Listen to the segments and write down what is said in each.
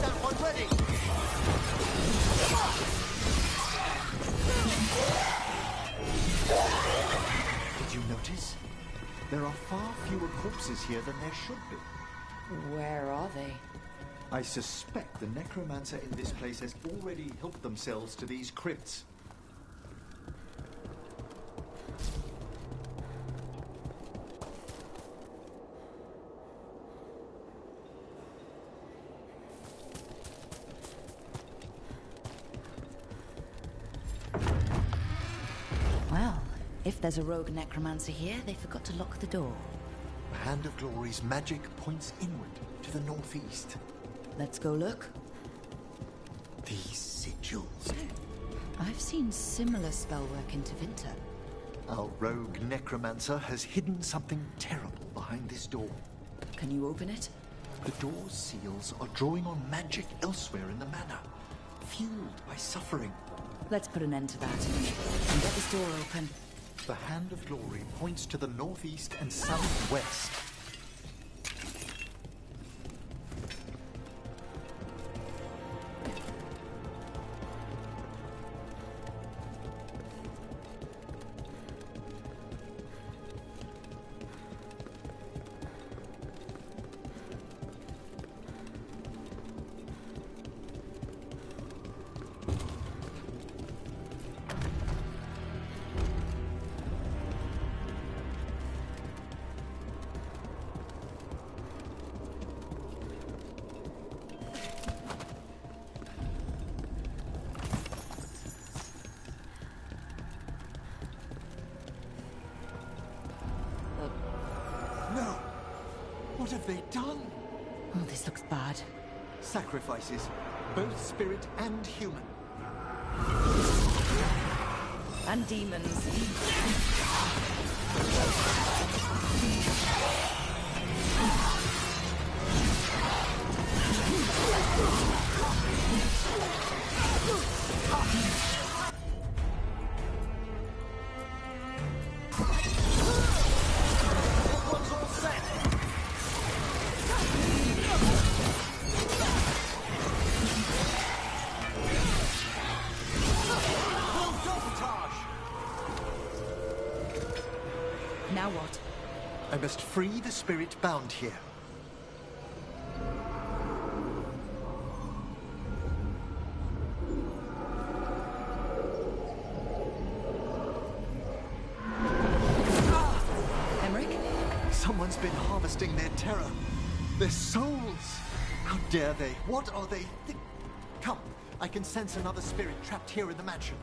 that one ready! Did you notice? There are far fewer corpses here than there should be. Where are they? I suspect the necromancer in this place has already helped themselves to these crypts. Well, if there's a rogue necromancer here, they forgot to lock the door. The Hand of Glory's magic points inward to the northeast. Let's go look. These sigils. I've seen similar spellwork in Tevinter. Our rogue necromancer has hidden something terrible behind this door. Can you open it? The door's seals are drawing on magic elsewhere in the manor, fueled by suffering. Let's put an end to that and get this door open. The Hand of Glory points to the northeast and southwest. No! What have they done? Oh, this looks bad. Sacrifices, both spirit and human. And demons. Now what? I must free the spirit bound here. Emmerich? Someone's been harvesting their terror. Their souls. How dare they? What are they? Come, I can sense another spirit trapped here in the mansion.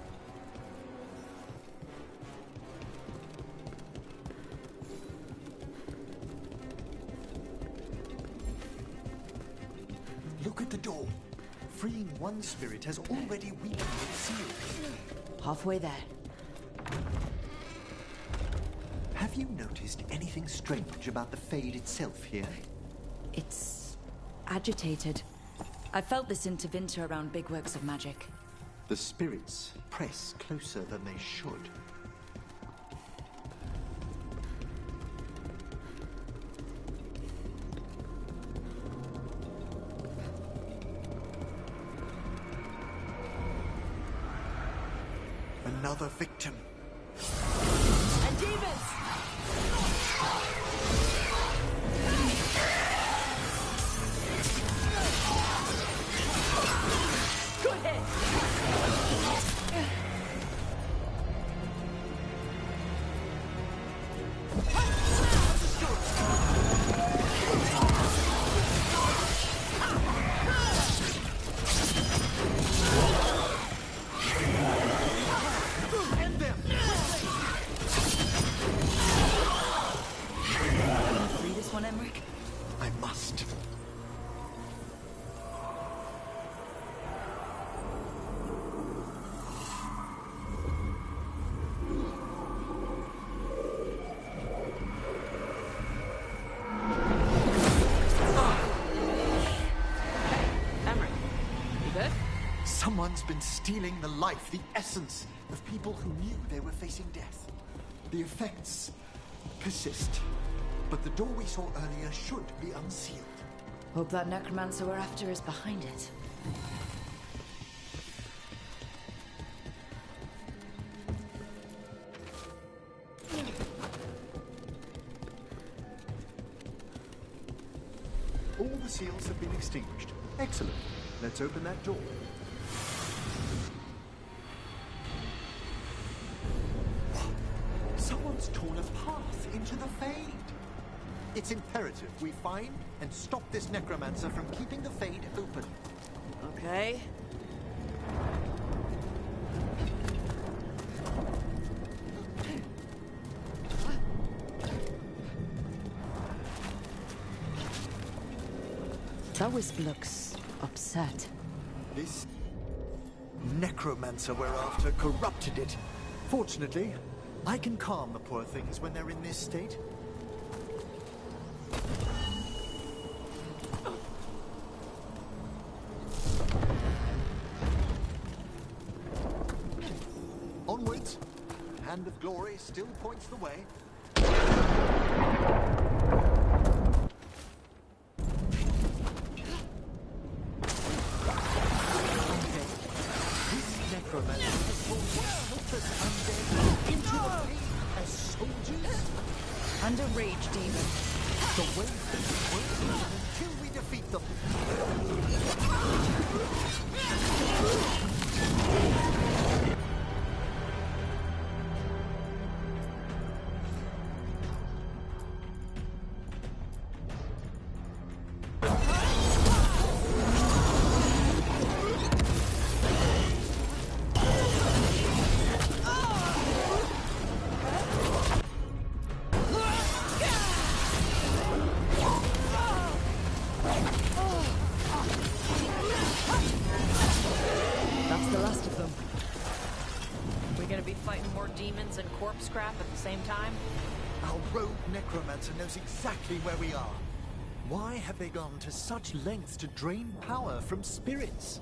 Look at the door. Freeing one spirit has already weakened its seal. Halfway there. Have you noticed anything strange about the Fade itself here? It's agitated. I felt this in Tevinter around big works of magic. The spirits press closer than they should. Another victim. And demons! Good hit! Free this one, Emmerich? I must. Emmerich, you good? Someone's been stealing the life, the essence of people who knew they were facing death. The effects persist, but the door we saw earlier should be unsealed. Hope that necromancer we're after is behind it. All the seals have been extinguished. Excellent. Let's open that door. Someone's torn a path into the Fade. It's imperative we find and stop this necromancer from keeping the Fade open. Okay. That wisp looks upset. This necromancer we're after corrupted it. Fortunately, I can calm the poor things when they're in this state. Onwards. Hand of Glory still points the way. And a rage demon. The way will until we defeat them. demons and corpse scrap at the same time? Our rogue necromancer knows exactly where we are. Why have they gone to such lengths to drain power from spirits?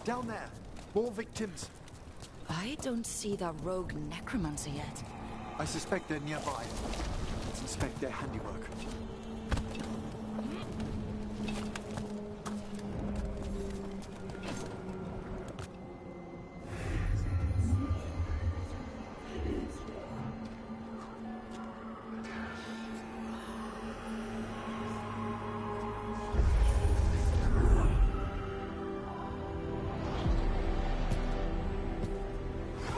Down there! More victims! I don't see that rogue necromancer yet. I suspect they're nearby. Let's inspect their handiwork.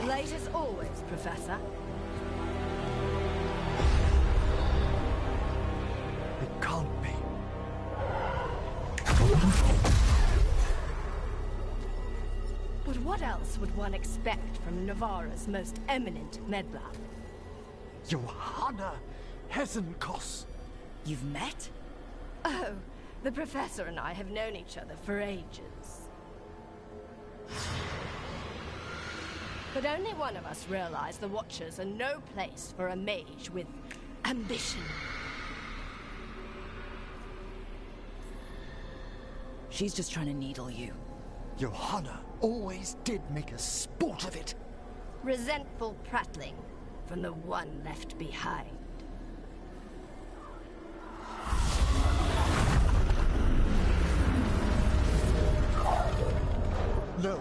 Late as always, Professor. It can't be. But what else would one expect from Navarra's most eminent meddler? Johanna Hesenkos! You've met? Oh, the Professor and I have known each other for ages. But only one of us realized the Watchers are no place for a mage with ambition. She's just trying to needle you. Johanna always did make a sport of it. Resentful prattling from the one left behind. No.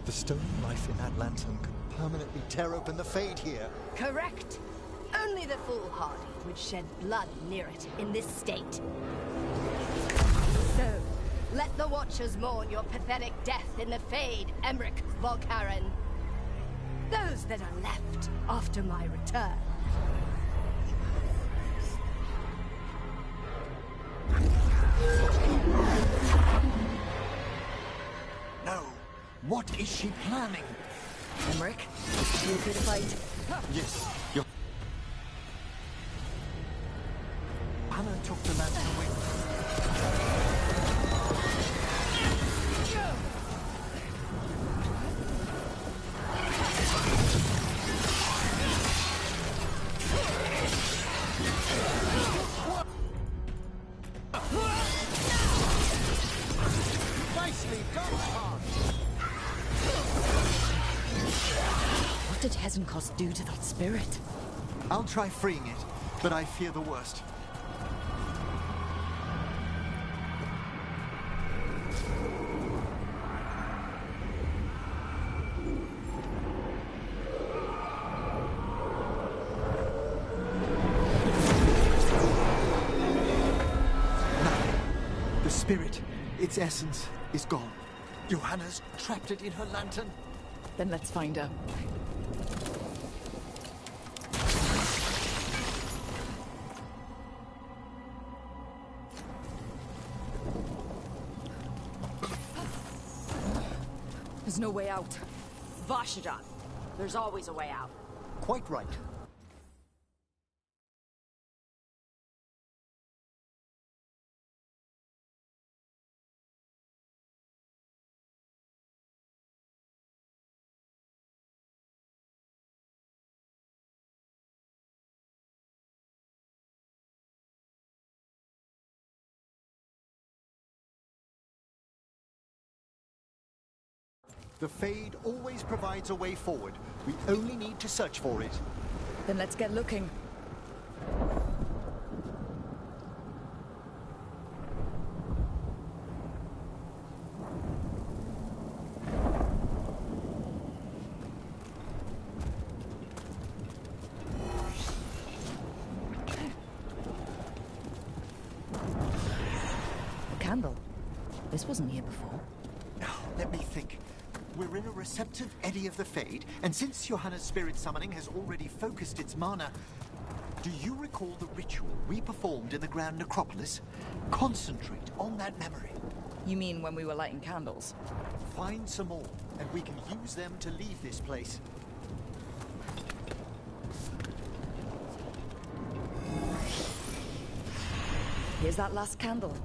The stone life in that lantern could permanently tear open the Fade here. Correct. Only the foolhardy would shed blood near it in this state. So, let the Watchers mourn your pathetic death in the Fade, Emmerich Volkaren. Those that are left after my return. No. What is she planning? Emmerich, you could fight. Yes. Johanna took the lantern away. did Hezenkos do to that spirit? I'll try freeing it, but I fear the worst. The spirit, its essence, is gone. Johanna's trapped it in her lantern. Then let's find her. There's no way out. Vashajan, there's always a way out. Quite right. The Fade always provides a way forward. We only need to search for it. Then let's get looking. A candle. This wasn't here before. Now, let me think. We're in a receptive eddy of the Fade, and since Johanna's spirit summoning has already focused its mana, do you recall the ritual we performed in the Grand Necropolis? Concentrate on that memory. You mean when we were lighting candles? Find some more, and we can use them to leave this place. Here's that last candle.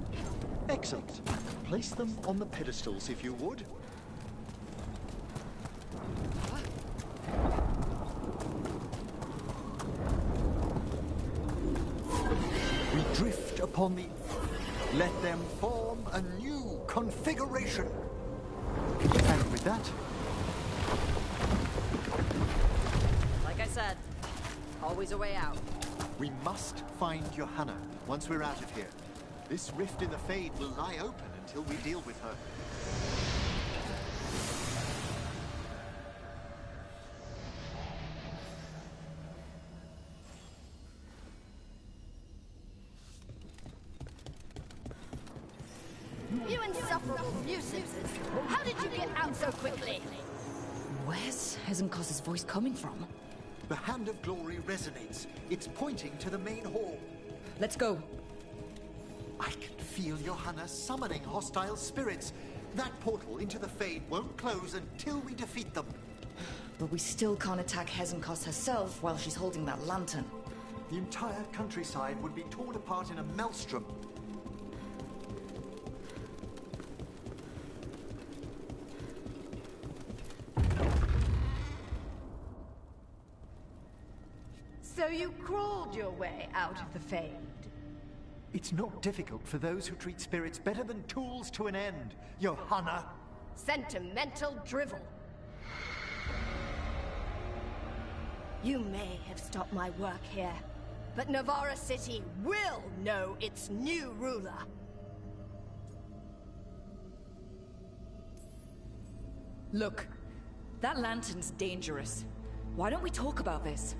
Excellent. Place them on the pedestals, if you would. We drift upon the... Let them form a new configuration. And with that... Like I said, always a way out. We must find Johanna once we're out of here. This rift in the Fade will lie open until we deal with her. You insufferable nuisances! How did you get out so quickly? Where's Hezenkos' voice coming from? The Hand of Glory resonates. It's pointing to the main hall. Let's go. I can feel Johanna summoning hostile spirits. That portal into the Fade won't close until we defeat them. But we still can't attack Hezenkos herself while she's holding that lantern. The entire countryside would be torn apart in a maelstrom. So you crawled your way out of the Fade? It's not difficult for those who treat spirits better than tools to an end, Johanna. Sentimental drivel. You may have stopped my work here, but Navarra City will know its new ruler. Look, that lantern's dangerous. Why don't we talk about this?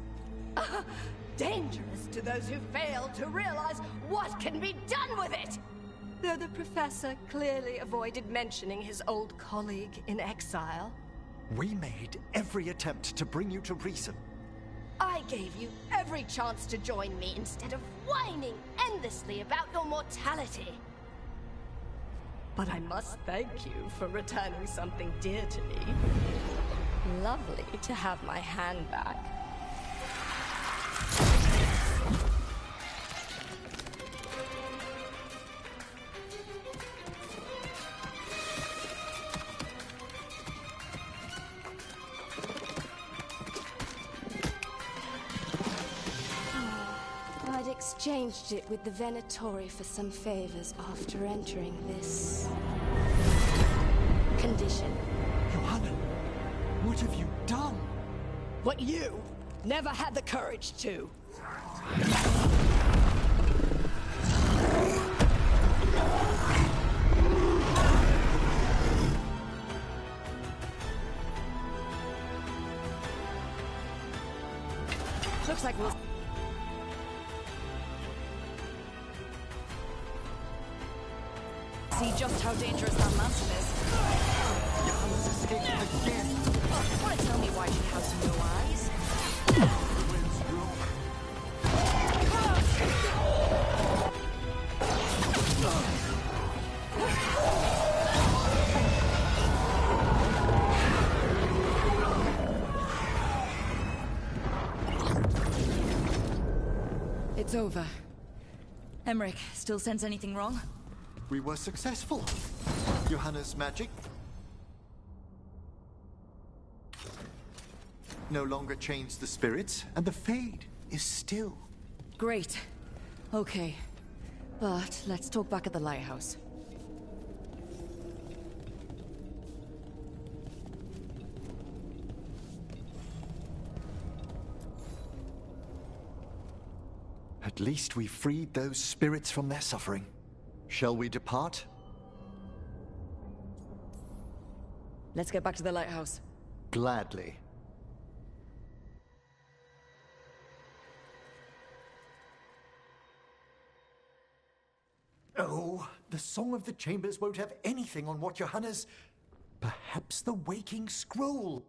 Dangerous to those who fail to realize what can be done with it! Though the professor clearly avoided mentioning his old colleague in exile. We made every attempt to bring you to reason. I gave you every chance to join me instead of whining endlessly about your mortality. But I must thank you for returning something dear to me. Lovely to have my hand back. I'd exchanged it with the Venatori for some favors after entering this condition. Johanna, what have you done? But you never had the courage to. Looks like we'll... see just how dangerous that mountain is. Johannes escaped again. Oh, want to tell me why she has no eyes? The winds broke. It's over. Emmerich, still sense anything wrong? We were successful. Johannes' magic no longer changed the spirits, and the Fade is still. Great. Okay. But let's talk back at the lighthouse. At least we freed those spirits from their suffering. Shall we depart? Let's get back to the lighthouse. Gladly. Oh, the Song of the Chambers won't have anything on what Johannes... Perhaps the Waking Scroll.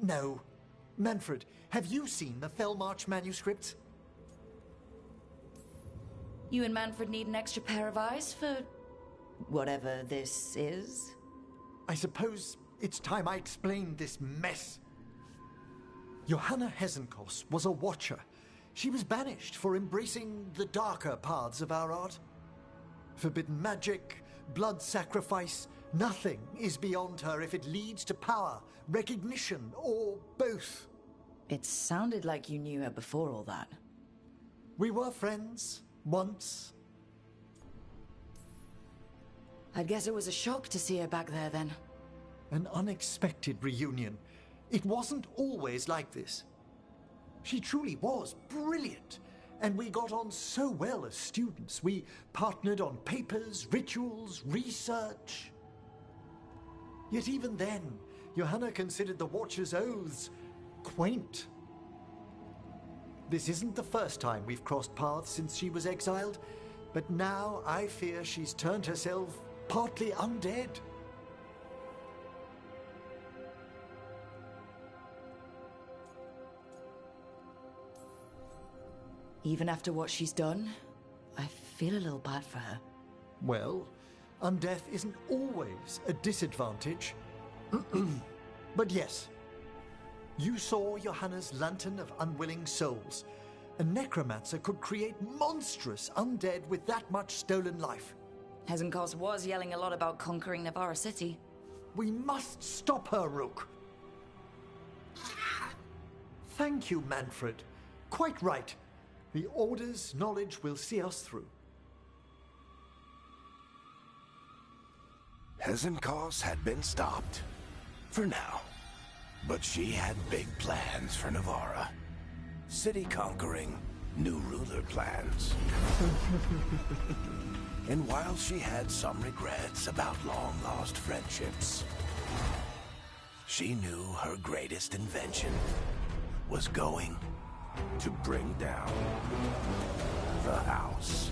No. Manfred, have you seen the Fellmarch manuscripts? You and Manfred need an extra pair of eyes for whatever this is? I suppose it's time I explained this mess. Johanna Hezenkos was a watcher. She was banished for embracing the darker paths of our art. Forbidden magic, blood sacrifice, nothing is beyond her if it leads to power, recognition, or both. It sounded like you knew her before all that. We were friends, once. I guess it was a shock to see her back there then. An unexpected reunion. It wasn't always like this. She truly was brilliant, and we got on so well as students. We partnered on papers, rituals, research. Yet even then, Johanna considered the Watcher's oaths quaint. This isn't the first time we've crossed paths since she was exiled, but now I fear she's turned herself partly undead. Even after what she's done, I feel a little bad for her. Well, undeath isn't always a disadvantage. But yes, you saw Johanna's Lantern of Unwilling Souls. A necromancer could create monstrous undead with that much stolen life. Hezenkos was yelling a lot about conquering Navarra City. We must stop her, Rook. Thank you, Manfred. Quite right. The Order's knowledge will see us through. Hezenkos had been stopped. For now. But she had big plans for Navarra. City conquering, new ruler plans. And while she had some regrets about long-lost friendships, she knew her greatest invention was going to bring down the house.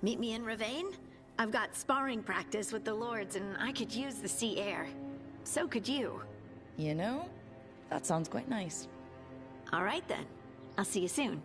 Meet me in Ravane? I've got sparring practice with the lords, and I could use the sea air. So could you. You know, that sounds quite nice. All right then. I'll see you soon.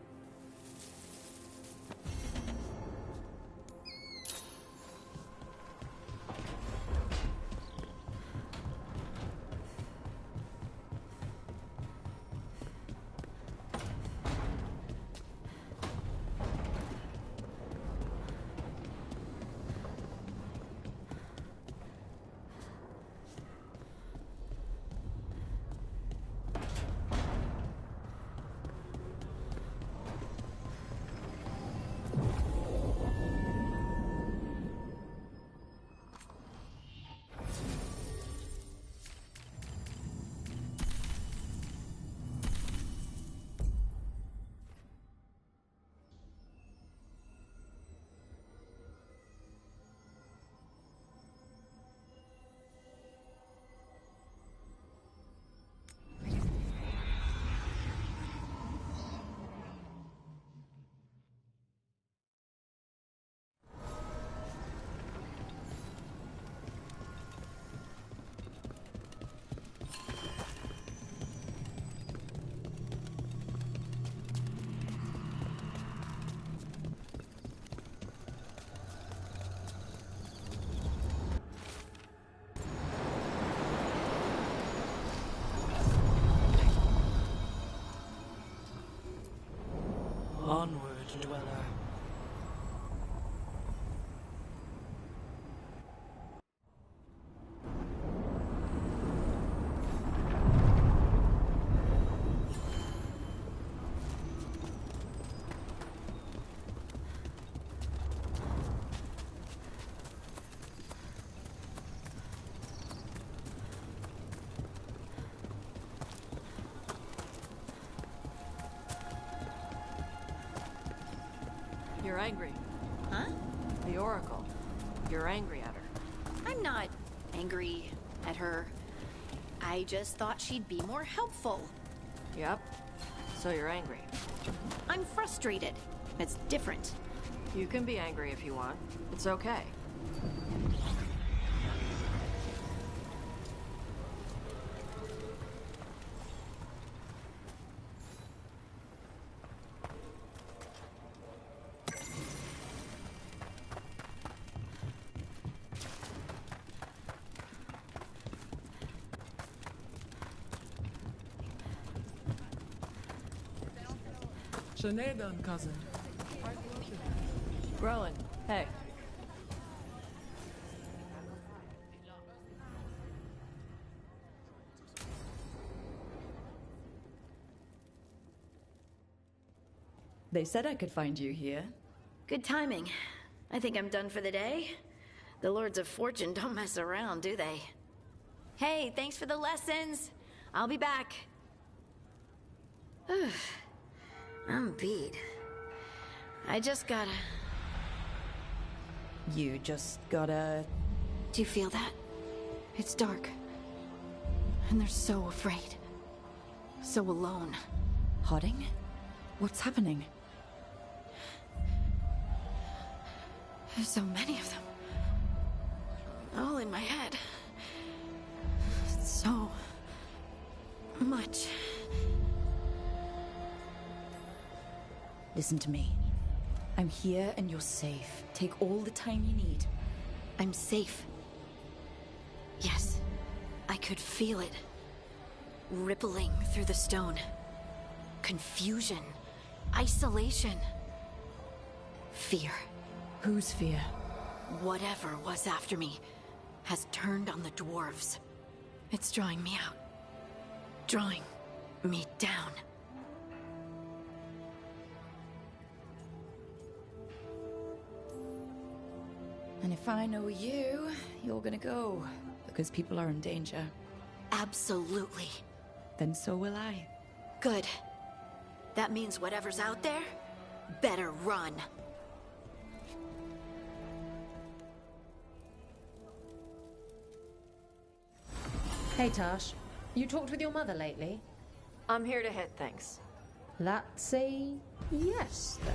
Onward, dweller. You're angry. Huh? The Oracle. You're angry at her. I'm not angry at her. I just thought she'd be more helpful. Yep. So you're angry. I'm frustrated. It's different. You can be angry if you want. It's okay. Sinead, cousin. Rowan, hey. They said I could find you here. Good timing. I think I'm done for the day. The Lords of Fortune don't mess around, do they? Hey, thanks for the lessons. I'll be back. I'm beat. I just gotta... You just gotta... Do you feel that? It's dark. And they're so afraid. So alone. Hodding? What's happening? There's so many of them. All in my head. So... much. Listen to me. I'm here and you're safe. Take all the time you need. I'm safe. Yes. I could feel it. Rippling through the stone. Confusion. Isolation. Fear. Whose fear? Whatever was after me has turned on the dwarves. It's drawing me out. Drawing me down. And if I know you, you're gonna go. Because people are in danger. Absolutely. Then so will I. Good. That means whatever's out there, better run. Hey Tash, you talked with your mother lately? I'm here to hit things. Let's say yes then.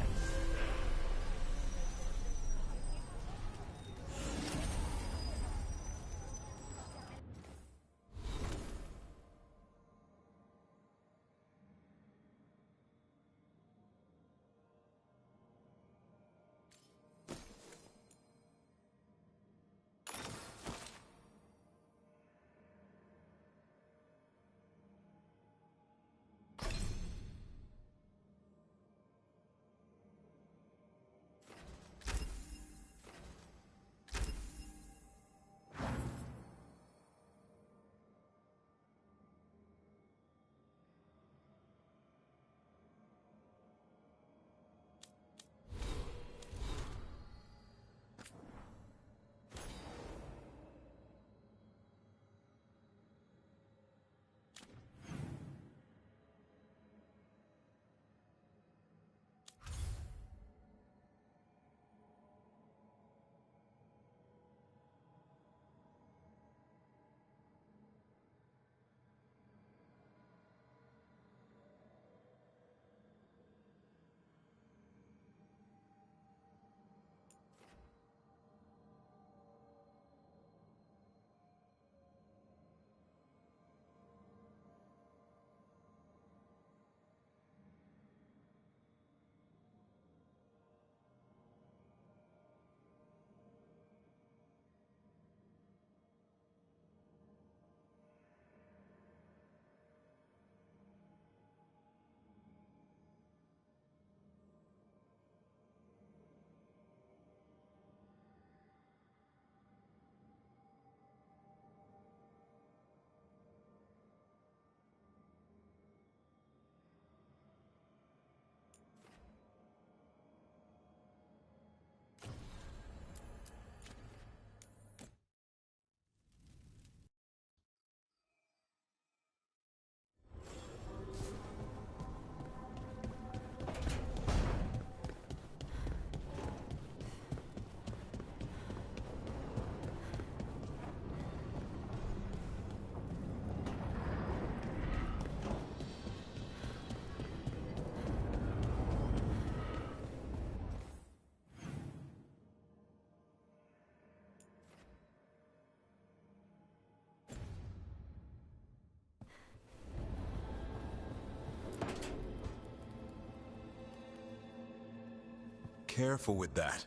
careful with that.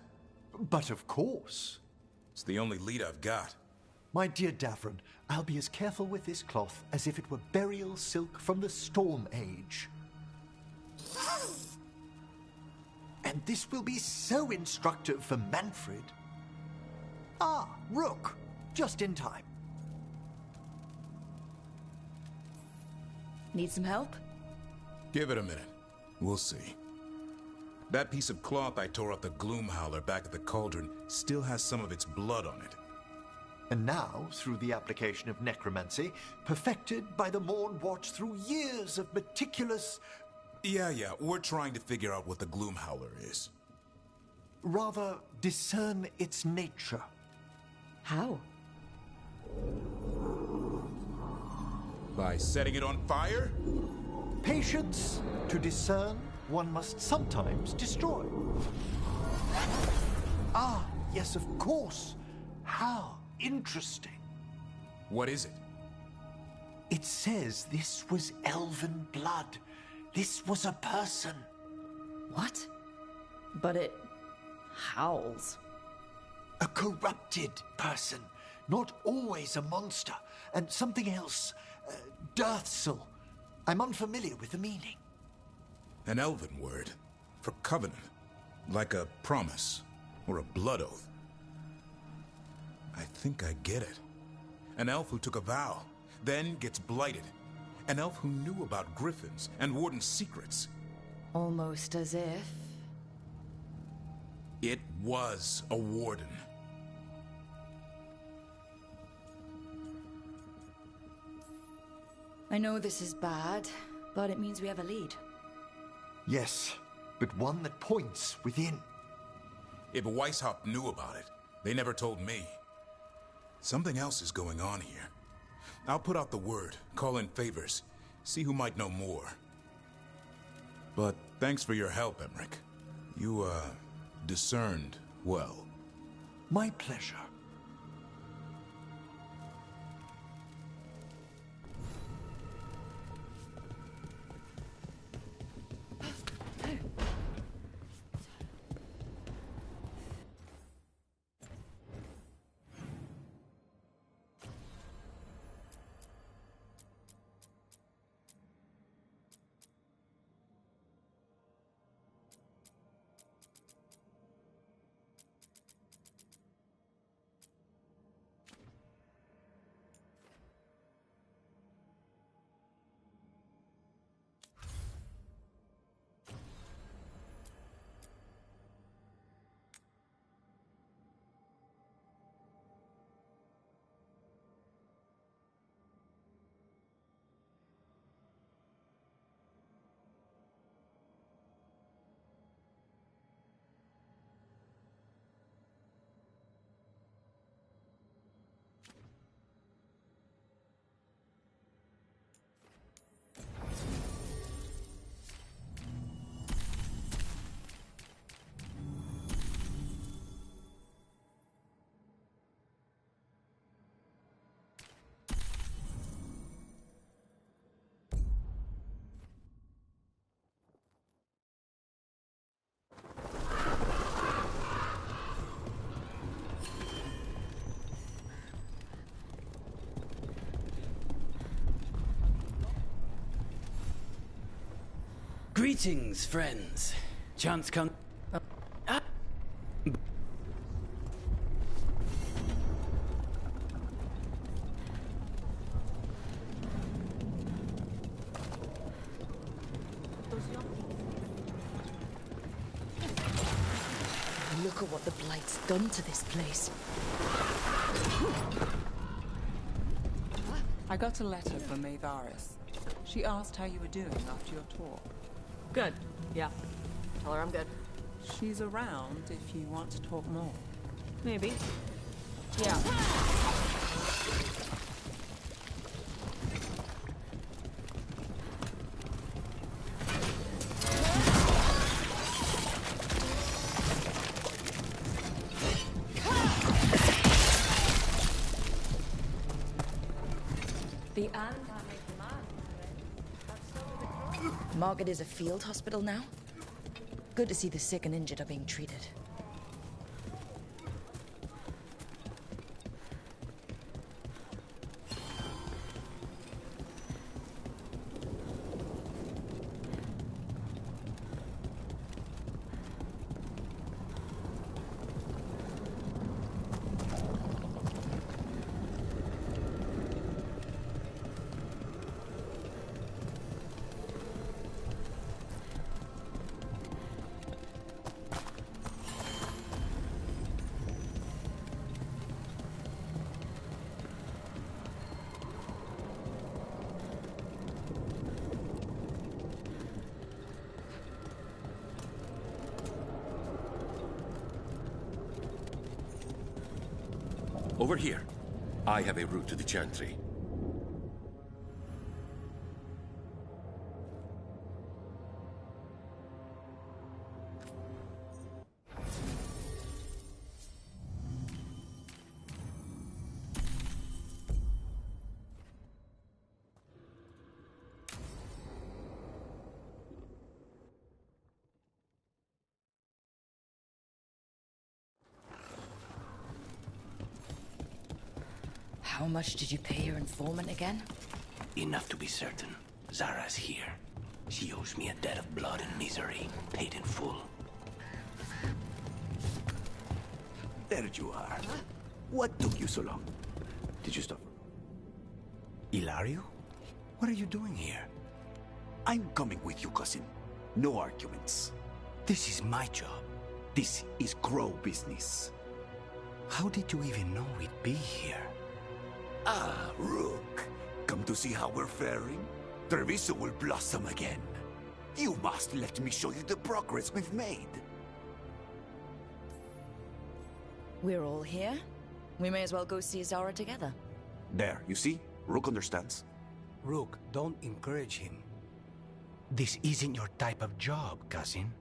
But of course. It's the only lead I've got. My dear Davron, I'll be as careful with this cloth as if it were burial silk from the Storm Age. And this will be so instructive for Manfred. Ah, Rook, just in time. Need some help? Give it a minute. We'll see. That piece of cloth I tore off the Gloom Howler back at the cauldron still has some of its blood on it. And now, through the application of necromancy, perfected by the Morn Watch through years of meticulous... Yeah, we're trying to figure out what the Gloom Howler is. Rather, discern its nature. How? By setting it on fire? Patience. To discern, one must sometimes destroy. Ah, yes, of course. How interesting. What is it? It says this was elven blood. This was a person. What? But it howls. A corrupted person. Not always a monster. And something else. Dirthsel. I'm unfamiliar with the meaning. An elven word. For covenant. Like a promise. Or a blood oath. I think I get it. An elf who took a vow. Then gets blighted. An elf who knew about griffins and warden's secrets. Almost as if... It was a warden. I know this is bad, but it means we have a lead. Yes, but one that points within. If Weishaupt knew about it, they never told me. Something else is going on here. I'll put out the word, call in favors, see who might know more. But thanks for your help, Emmerich. You, discerned well. My pleasure. Greetings, friends. Chance come. Look at what the Blight's done to this place. I got a letter from Maevaris. She asked how you were doing after your talk. Good. Yeah. Tell her I'm good. She's around if you want to talk more. Maybe. Yeah. The Market is a field hospital now? Good to see the sick and injured are being treated. Over here. I have a route to the Chantry. How much did you pay your informant again? Enough to be certain. Zara's here. She owes me a debt of blood and misery, paid in full. There you are. What took you so long? Did you stop? Ilario? What are you doing here? I'm coming with you, cousin. No arguments. This is my job. This is Crow business. How did you even know we'd be here? Ah, Rook. Come to see how we're faring? Treviso will blossom again. You must let me show you the progress we've made. We're all here. We may as well go see Zara together. There, you see? Rook understands. Rook, don't encourage him. This isn't your type of job, cousin.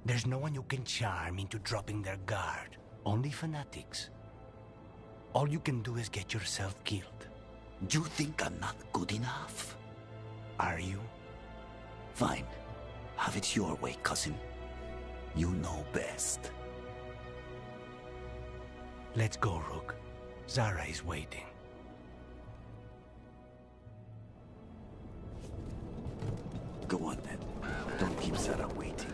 There's no one you can charm into dropping their guard. Only fanatics. All you can do is get yourself killed. You think I'm not good enough? Are you? Fine. Have it your way, cousin. You know best. Let's go, Rook. Zara is waiting. Go on, then. Don't keep Zara waiting.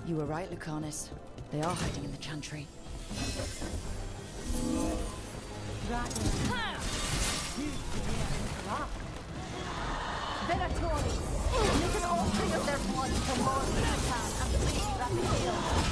You were right, Lucanus. They are hiding in the Chantry. Venatori! You can all bring us their blood to Lord Lucan and please Raphael.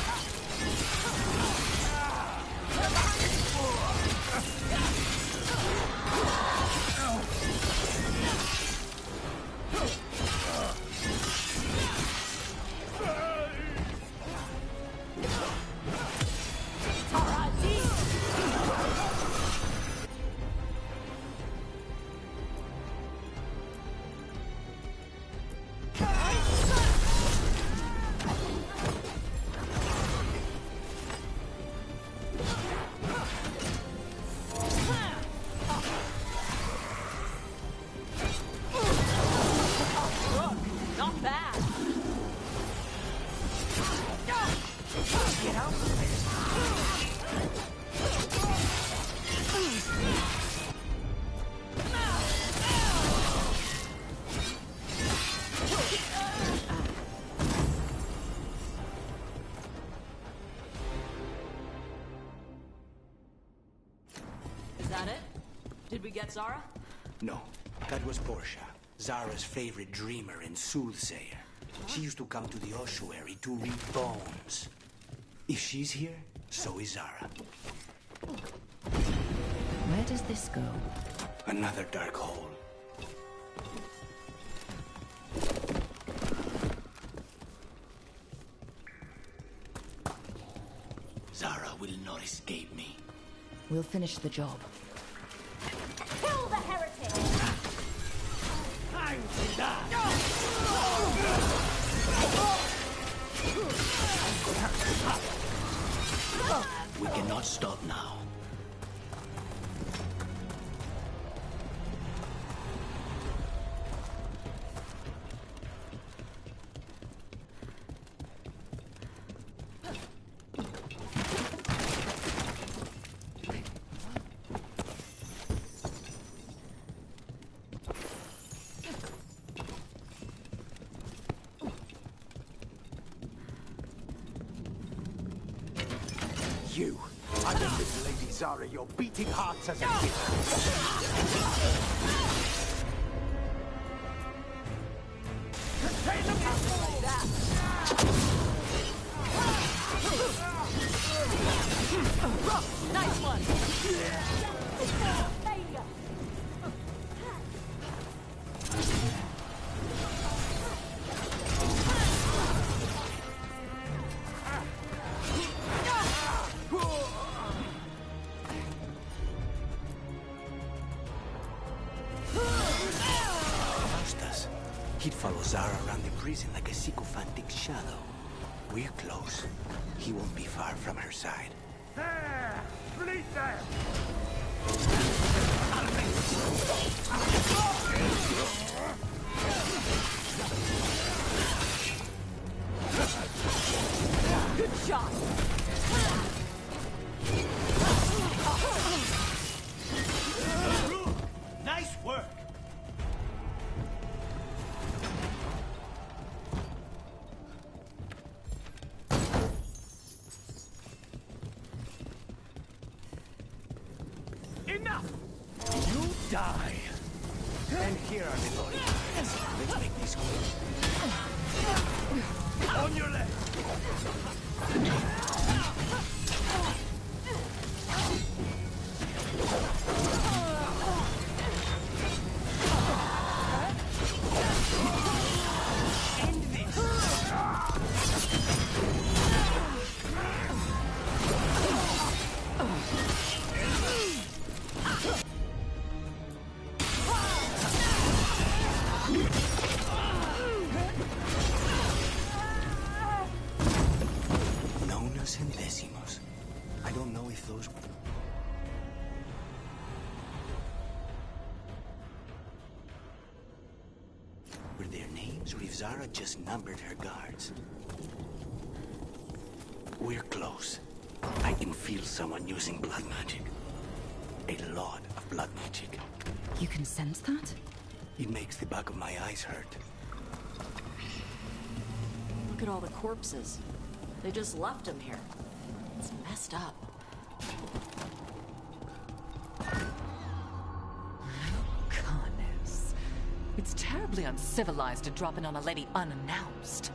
Did we get Zara? No, that was Portia, Zara's favorite dreamer and soothsayer. She used to come to the ossuary to read bones. If she's here, so is Zara. Where does this go? Another dark hole. Zara will not escape me. We'll finish the job. Kill the heretic! Time to die! We cannot stop now. You. I will give Lady Zara your beating hearts as a gift. Nice one! He'd follow Zara around the prison like a sycophantic shadow. We're close. He won't be far from her side. There! Fleet there! Good shot! Nice work! Enough! You die! And here are the body parts. Let's make this quick. On your left! End this! Nonos and decimos. I don't know if those... were their names, or if Zara just numbered her guards. We're close. I can feel someone using blood magic. A lot of blood magic. You can sense that? It makes the back of my eyes hurt. Look at all the corpses. They just left him here. It's messed up. Goodness. It's terribly uncivilized to drop in on a lady unannounced.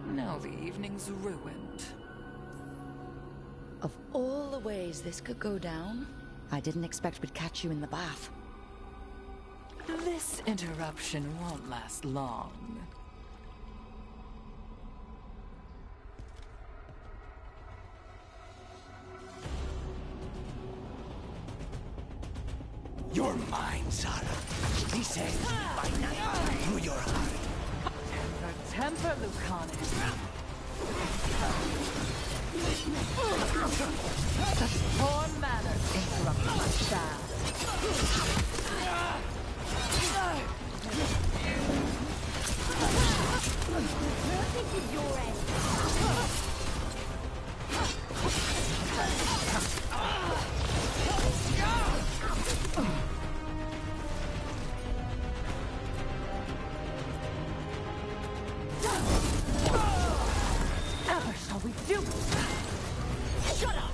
Now the evening's ruined. Of all the ways this could go down, I didn't expect we'd catch you in the bath. This interruption won't last long. You're mine, Zara. This ends by night through your heart. Temper, Lucanis. Such poor manners interrupt my style. This is your end. Ever shall we do it? Shut up!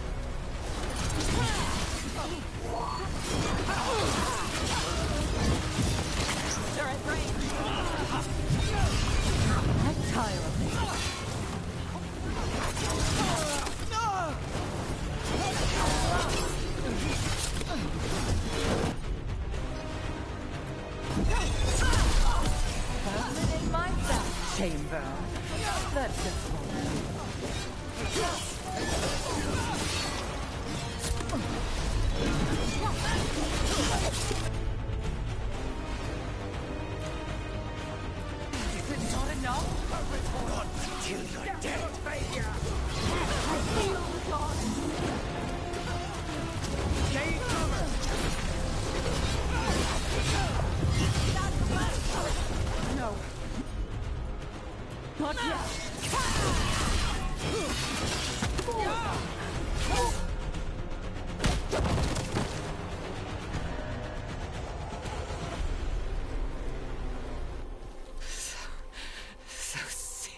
They're at range. I'm tired of this. Found in my bath chamber. That's just one.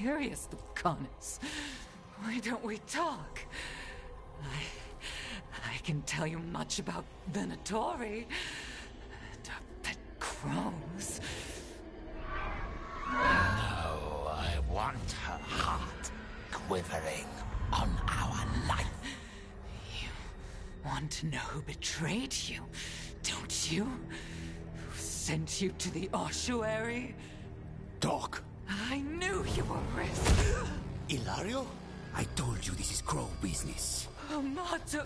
curious, Lucanus. Why don't we talk? I can tell you much about Venatori. To pet crows. No, I want her heart quivering on our life. You want to know who betrayed you, don't you? Who sent you to the ossuary? Talk. I knew you were risk. Ilario? I told you this is crow business. Amato.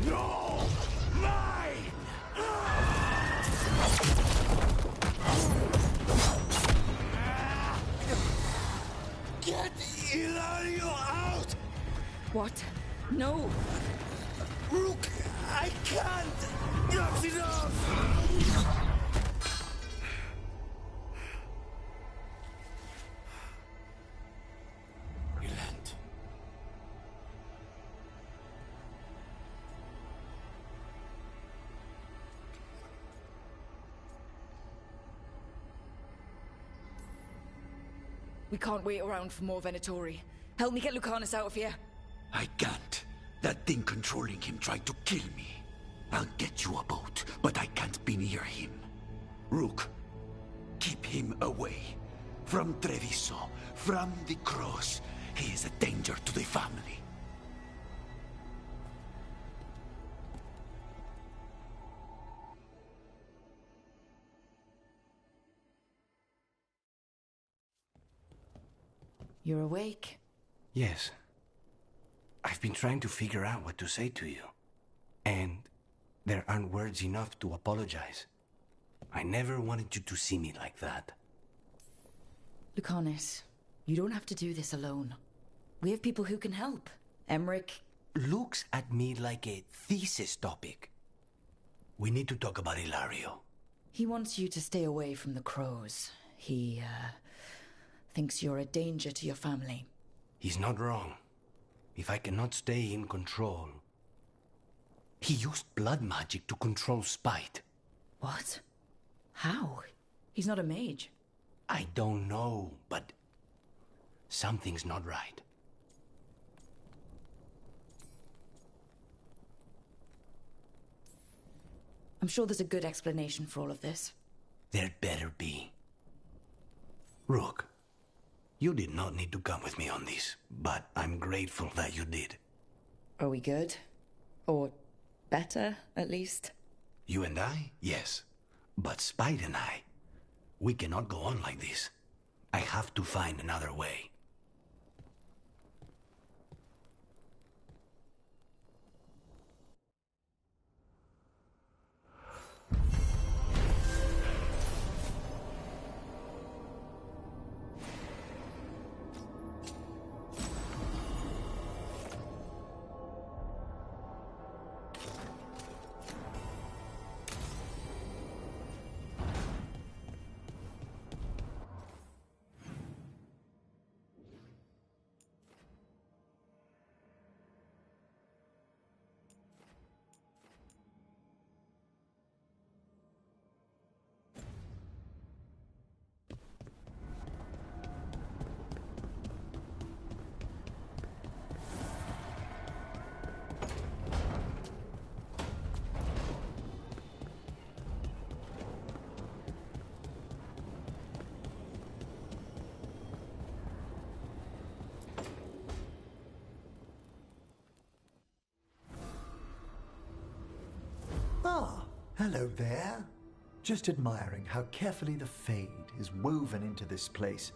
No! Mine! Get Ilario out! What? No! Rook, I can't! Enough's enough! Relent. We can't wait around for more Venatori. Help me get Lucanus out of here. I can't. That thing controlling him tried to kill me. I'll get you a boat, but I can't be near him. Rook, keep him away. From Treviso, from the cross. He is a danger to the family. You're awake? Yes. I've been trying to figure out what to say to you. And there aren't words enough to apologize. I never wanted you to see me like that. Lucanus, you don't have to do this alone. We have people who can help. Emmerich looks at me like a thesis topic. We need to talk about Ilario. He wants you to stay away from the crows. He, thinks you're a danger to your family. He's not wrong. If I cannot stay in control... He used blood magic to control spite. What? How? He's not a mage. I don't know, but... something's not right. I'm sure there's a good explanation for all of this. There better be. Rook, you did not need to come with me on this, but I'm grateful that you did. Are we good? Or better, at least? You and I? Yes. But Spite and I, we cannot go on like this. I have to find another way. Ah, hello there. Just admiring how carefully the Fade is woven into this place,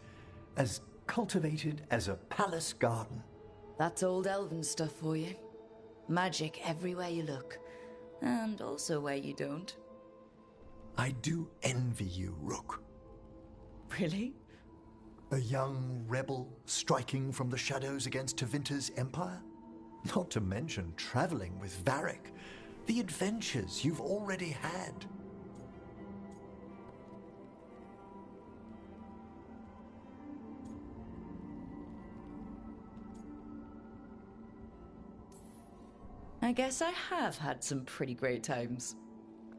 as cultivated as a palace garden. That's old elven stuff for you. Magic everywhere you look, and also where you don't. I do envy you, Rook. Really? A young rebel striking from the shadows against Tevinter's empire? Not to mention traveling with Varric. The adventures you've already had. I guess I have had some pretty great times.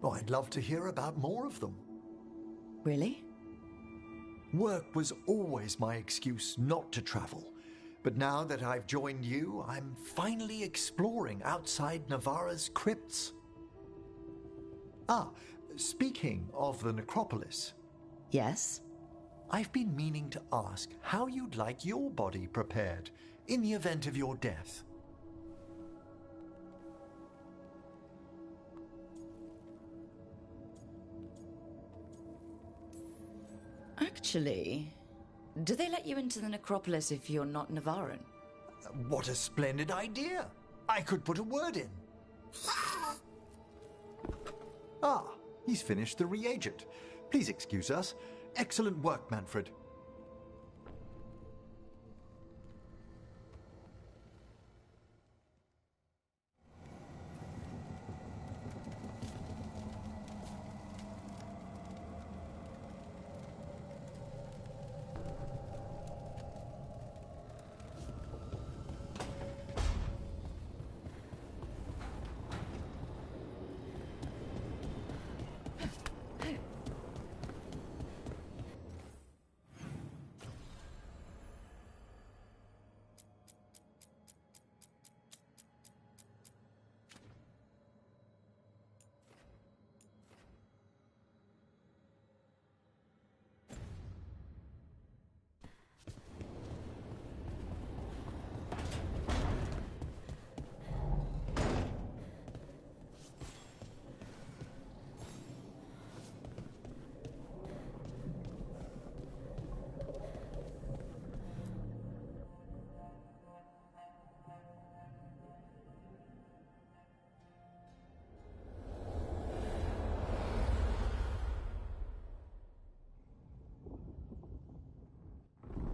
Oh, I'd love to hear about more of them. Really? Work was always my excuse not to travel. But now that I've joined you, I'm finally exploring outside Navarra's crypts. Ah, speaking of the necropolis. Yes? I've been meaning to ask how you'd like your body prepared in the event of your death. Actually, do they let you into the necropolis if you're not Navarran? What a splendid idea! I could put a word in. Ah, he's finished the reagent. Please excuse us. Excellent work, Manfred.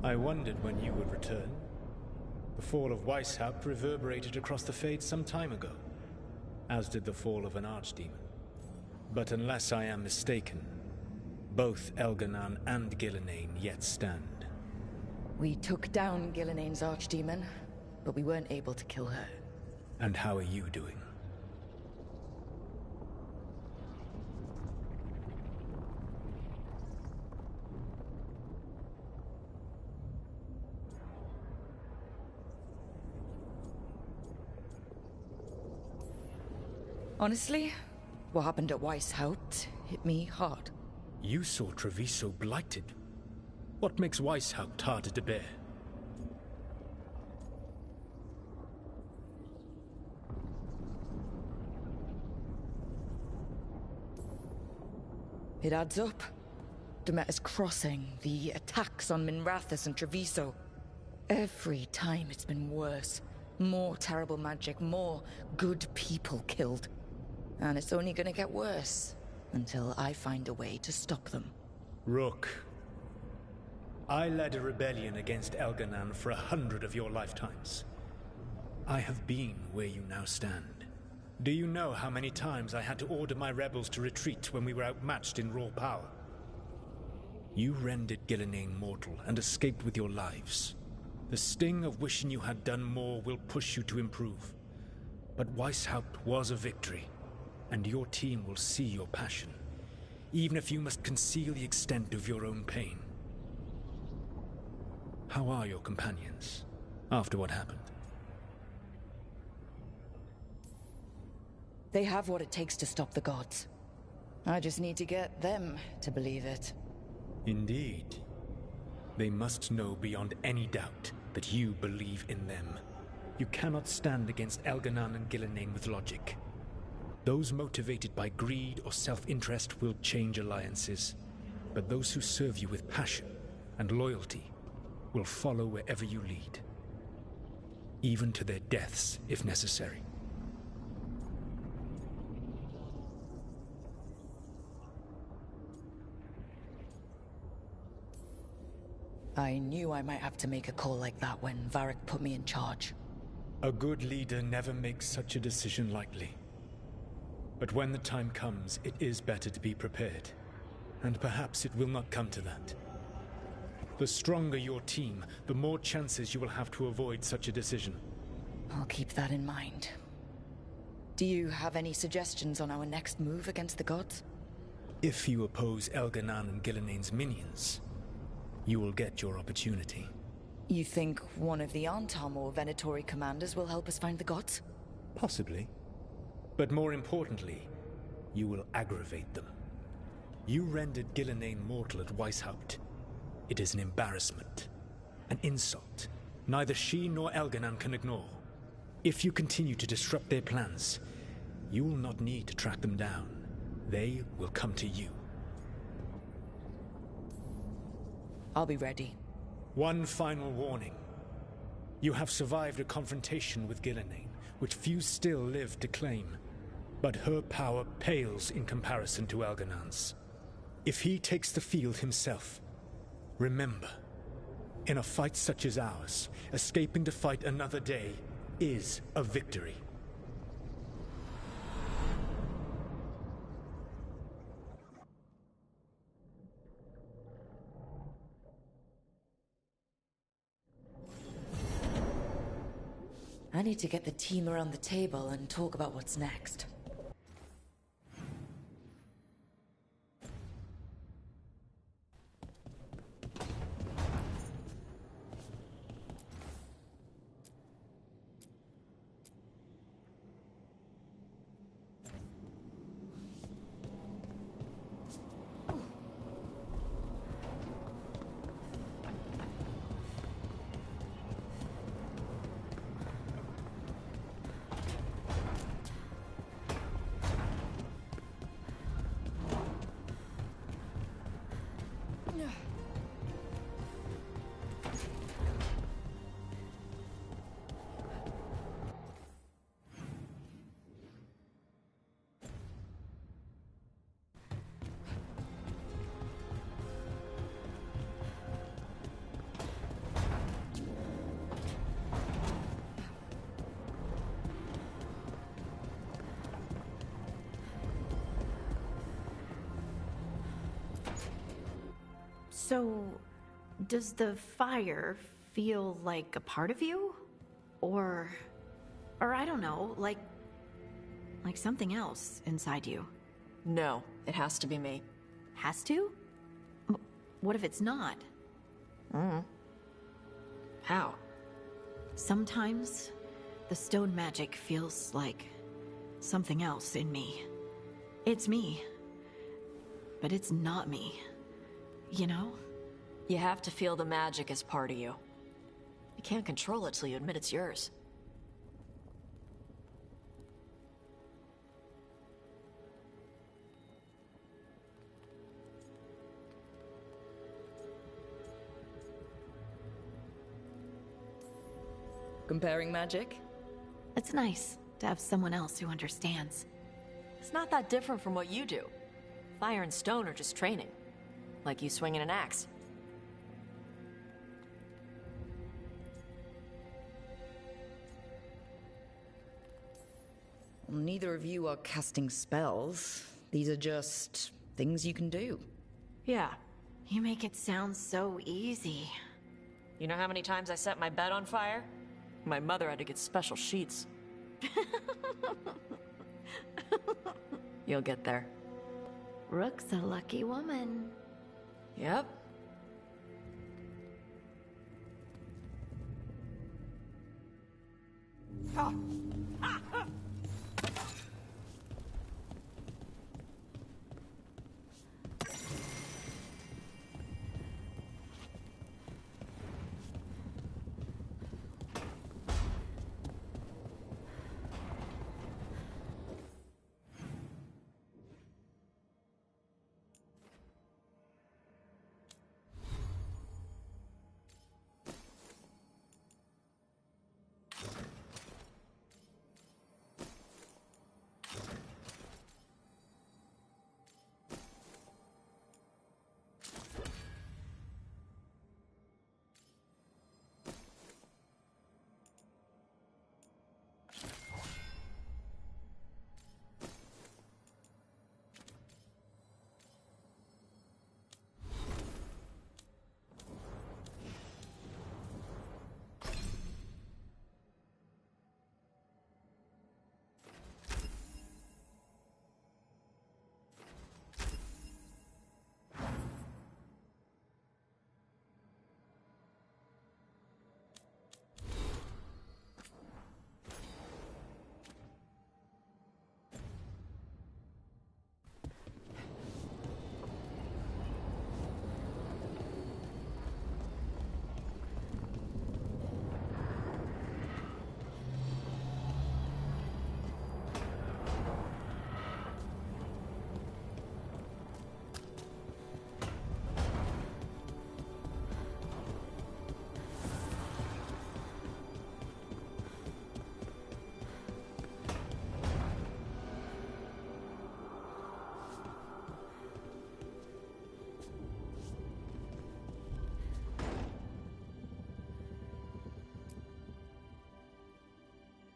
I wondered when you would return. The fall of Weishaupt reverberated across the Fade some time ago, as did the fall of an archdemon. But unless I am mistaken, both Elganan and Gillenane yet stand. We took down Gillenane's archdemon, but we weren't able to kill her. And how are you doing? Honestly, what happened at Weishaupt hit me hard. You saw Treviso blighted. What makes Weishaupt harder to bear? It adds up. Demeter's Crossing, the attacks on Minrathous and Treviso. Every time it's been worse. More terrible magic, more good people killed. And it's only gonna get worse until I find a way to stop them. Rook, I led a rebellion against Elganan for 100 of your lifetimes. I have been where you now stand. Do you know how many times I had to order my rebels to retreat when we were outmatched in raw power? You rendered Gillenane mortal and escaped with your lives. The sting of wishing you had done more will push you to improve. But Weishaupt was a victory, and your team will see your passion, even if you must conceal the extent of your own pain. How are your companions, after what happened? They have what it takes to stop the gods. I just need to get them to believe it. Indeed. They must know beyond any doubt that you believe in them. You cannot stand against Elganan and Gillenane with logic. Those motivated by greed or self-interest will change alliances, but those who serve you with passion and loyalty will follow wherever you lead, even to their deaths if necessary. I knew I might have to make a call like that when Varric put me in charge. A good leader never makes such a decision lightly. But when the time comes, it is better to be prepared. And perhaps it will not come to that. The stronger your team, the more chances you will have to avoid such a decision. I'll keep that in mind. Do you have any suggestions on our next move against the gods? If you oppose Elganan and Gillenane's minions, you will get your opportunity. You think one of the Antam or Venatori commanders will help us find the gods? Possibly. But more importantly, you will aggravate them. You rendered Gillenane mortal at Weishaupt. It is an embarrassment, an insult, neither she nor Elganan can ignore. If you continue to disrupt their plans, you will not need to track them down. They will come to you. I'll be ready. One final warning. You have survived a confrontation with Gillenane, which few still live to claim. But her power pales in comparison to Elganan's. If he takes the field himself, remember, in a fight such as ours, escaping to fight another day is a victory. I need to get the team around the table and talk about what's next. So, does the fire feel like a part of you? Or I don't know, like something else inside you? No, it has to be me. Has to? What if it's not? How? Sometimes the stone magic feels like something else in me. It's me, but it's not me. You know? You have to feel the magic as part of you. You can't control it till you admit it's yours. Comparing magic? It's nice to have someone else who understands. It's not that different from what you do. Fire and stone are just training. Like you swinging an axe. Neither of you are casting spells. These are just things you can do. Yeah. You make it sound so easy. You know how many times I set my bed on fire? My mother had to get special sheets. You'll get there. Rook's a lucky woman. Yep.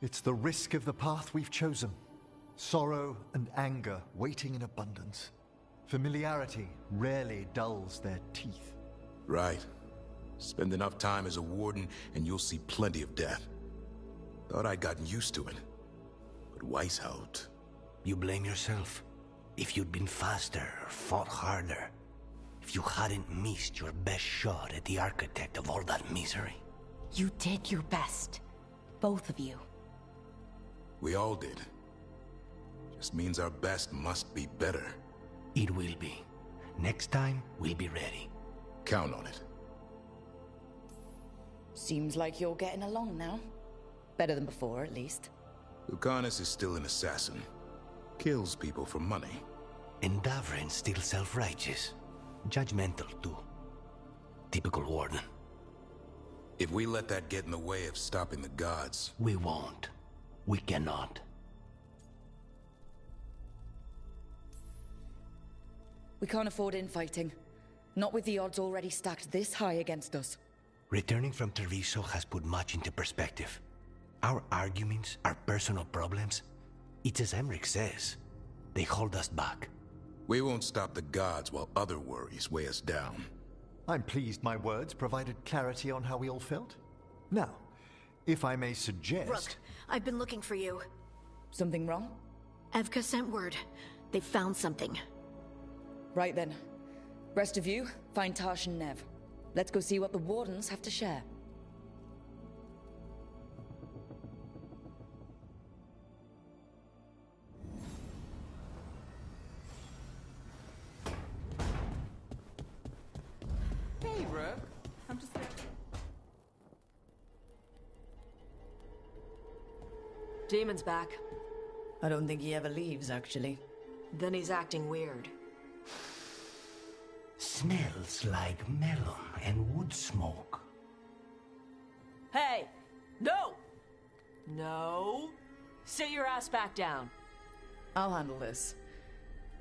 It's the risk of the path we've chosen. Sorrow and anger waiting in abundance. Familiarity rarely dulls their teeth. Right. Spend enough time as a warden and you'll see plenty of death. Thought I'd gotten used to it. But Weishaupt... You blame yourself. If you'd been faster or fought harder. If you hadn't missed your best shot at the architect of all that misery. You did your best. Both of you. We all did. Just means our best must be better. It will be. Next time, we'll be ready. Count on it. Seems like you're getting along now. Better than before, at least. Lucanus is still an assassin. Kills people for money. And Davrin's still self-righteous. Judgmental, too. Typical warden. If we let that get in the way of stopping the gods... We won't. We cannot. We can't afford infighting. Not with the odds already stacked this high against us. Returning from Treviso has put much into perspective. Our arguments, our personal problems, it's as Emmerich says. They hold us back. We won't stop the gods while other worries weigh us down. I'm pleased my words provided clarity on how we all felt. Now, if I may suggest... Rook, I've been looking for you. Something wrong? Evka sent word. They found something. Right then. Rest of you, find Tash and Nev. Let's go see what the Wardens have to share. Hey, Rook. I'm just... Demon's back. I don't think he ever leaves, actually. Then he's acting weird. Smells like melon and wood smoke. Hey! No! No! Sit your ass back down. I'll handle this.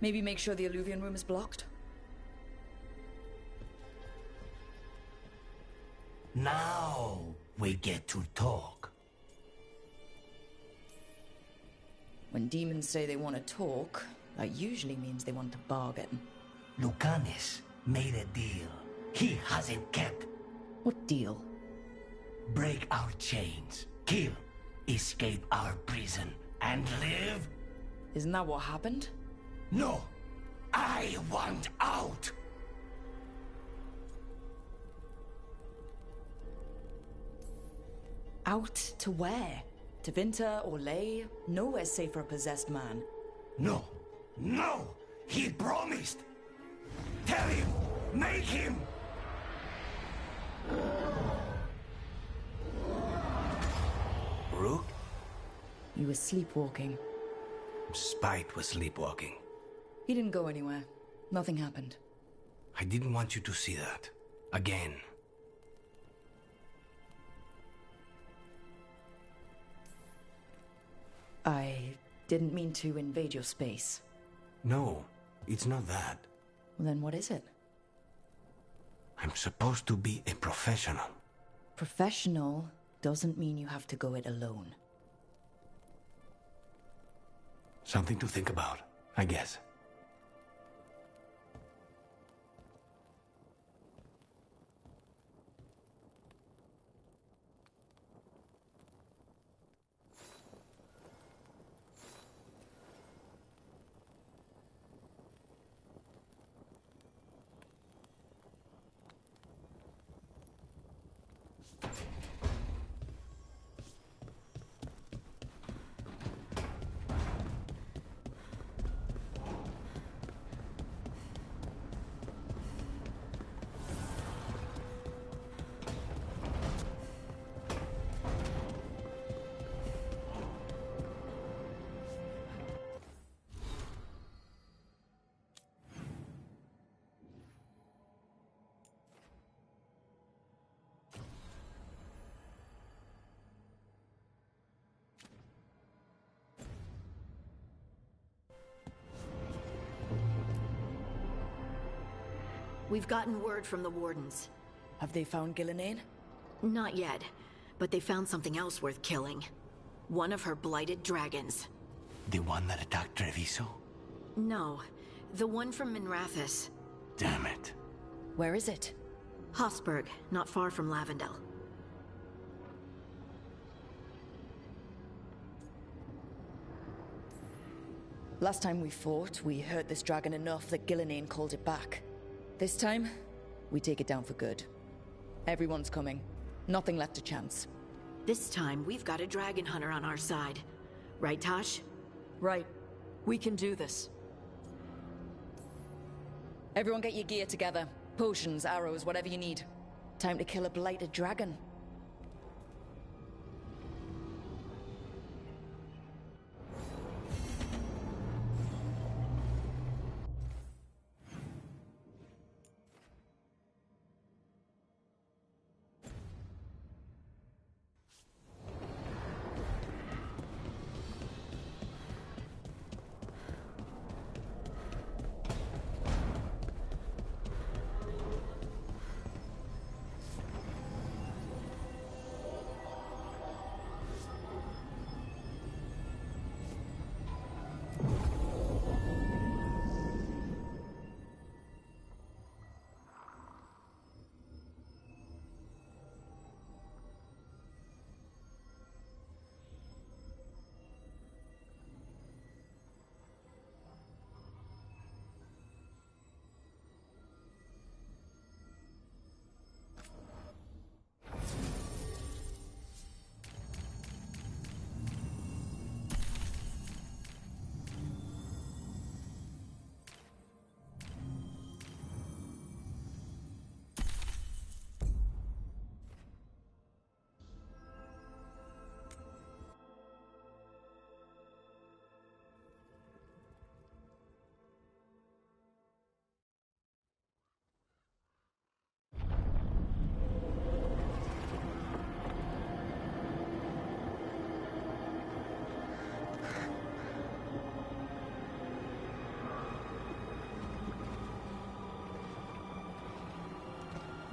Maybe make sure the Alluvion room is blocked? Now we get to talk. When demons say they want to talk, that usually means they want to bargain. Lucanus made a deal he hasn't kept. What deal? Break our chains, kill, escape our prison, and live? Isn't that what happened? No! I want out! Out to where? To Vinter or Lay? Nowhere's safe for a possessed man. No! No! He promised! Tell him! Make him! Rook? You were sleepwalking. Spite was sleepwalking. He didn't go anywhere. Nothing happened. I didn't want you to see that. Again. I didn't mean to invade your space. No, it's not that. Well, then what is it? I'm supposed to be a professional. Professional doesn't mean you have to go it alone. Something to think about, I guess. We've gotten word from the Wardens. Have they found Gillenane? Not yet, but they found something else worth killing. One of her blighted dragons. The one that attacked Treviso? No, the one from Minrathous. Damn it. Where is it? Hossberg, not far from Lavendel. Last time we fought, we hurt this dragon enough that Gillenane called it back. This time, we take it down for good. Everyone's coming. Nothing left to chance. This time, we've got a dragon hunter on our side. Right, Tosh? Right. We can do this. Everyone get your gear together. Potions, arrows, whatever you need. Time to kill a blighted dragon.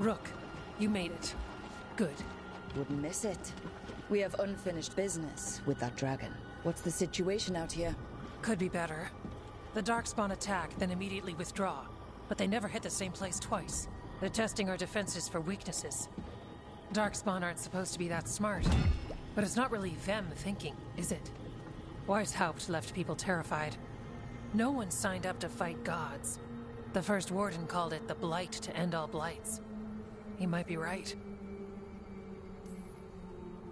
Rook, you made it. Good. Wouldn't miss it. We have unfinished business with that dragon. What's the situation out here? Could be better. The Darkspawn attack, then immediately withdraw. But they never hit the same place twice. They're testing our defenses for weaknesses. Darkspawn aren't supposed to be that smart. But it's not really them thinking, is it? Weishaupt left people terrified. No one signed up to fight gods. The first warden called it the blight to end all blights. He might be right.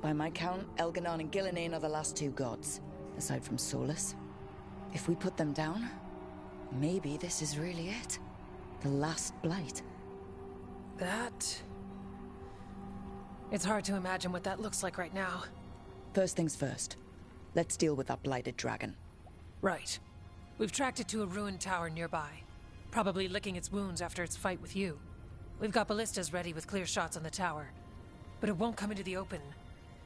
By my count, Elganon and Gillenane are the last two gods, aside from Solus. If we put them down, maybe this is really it. The last blight. That... It's hard to imagine what that looks like right now. First things first. Let's deal with that blighted dragon. Right. We've tracked it to a ruined tower nearby. Probably licking its wounds after its fight with you. We've got ballistas ready with clear shots on the tower. But it won't come into the open.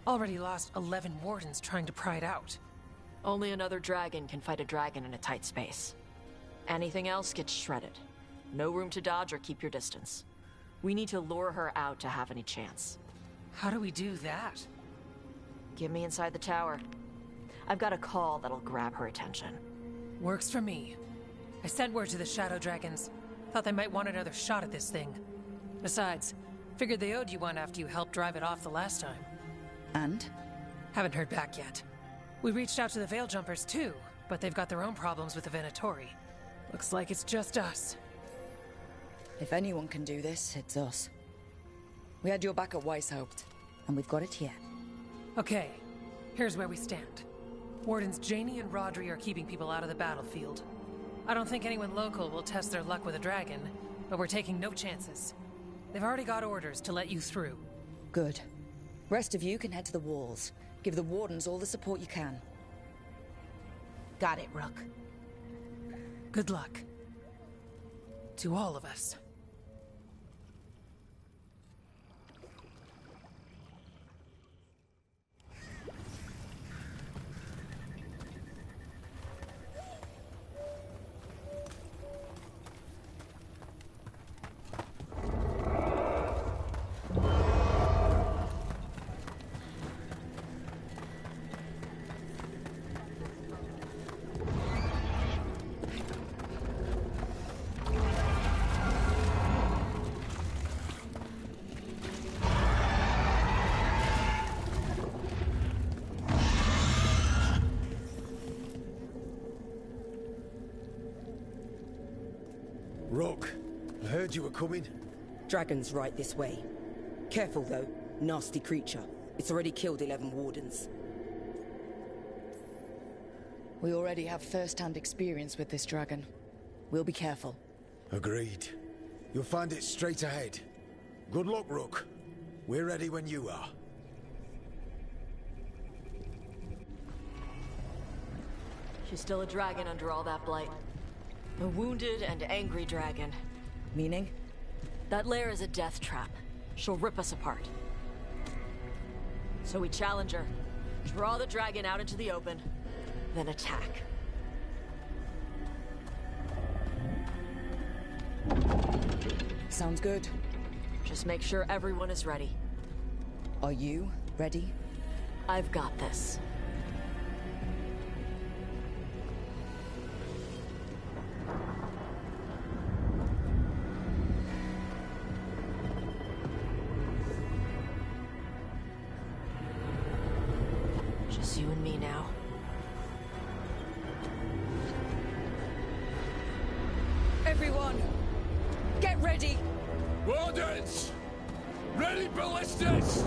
Already lost 11 wardens trying to pry it out. Only another dragon can fight a dragon in a tight space. Anything else gets shredded. No room to dodge or keep your distance. We need to lure her out to have any chance. How do we do that? Get me inside the tower. I've got a call that'll grab her attention. Works for me. I sent word to the Shadow Dragons. Thought they might want another shot at this thing. Besides, figured they owed you one after you helped drive it off the last time. And? Haven't heard back yet. We reached out to the Veil Jumpers too, but they've got their own problems with the Venatori. Looks like it's just us. If anyone can do this, it's us. We had your back at Weishaupt, and we've got it here. Okay, here's where we stand. Wardens Janey and Rodri are keeping people out of the battlefield. I don't think anyone local will test their luck with a dragon, but we're taking no chances. They've already got orders to let you through. Good. Rest of you can head to the walls. Give the wardens all the support you can. Got it, Rook. Good luck. To all of us. Rook, I heard you were coming. Dragon's right this way. Careful, though. Nasty creature. It's already killed 11 wardens. We already have first-hand experience with this dragon. We'll be careful. Agreed. You'll find it straight ahead. Good luck, Rook. We're ready when you are. She's still a dragon under all that blight. A wounded and angry dragon. Meaning? That lair is a death trap. She'll rip us apart. So we challenge her, draw the dragon out into the open, then attack. Sounds good. Just make sure everyone is ready. Are you ready? I've got this. Just you and me now. Everyone, get ready! Wardens! Ready ballistas!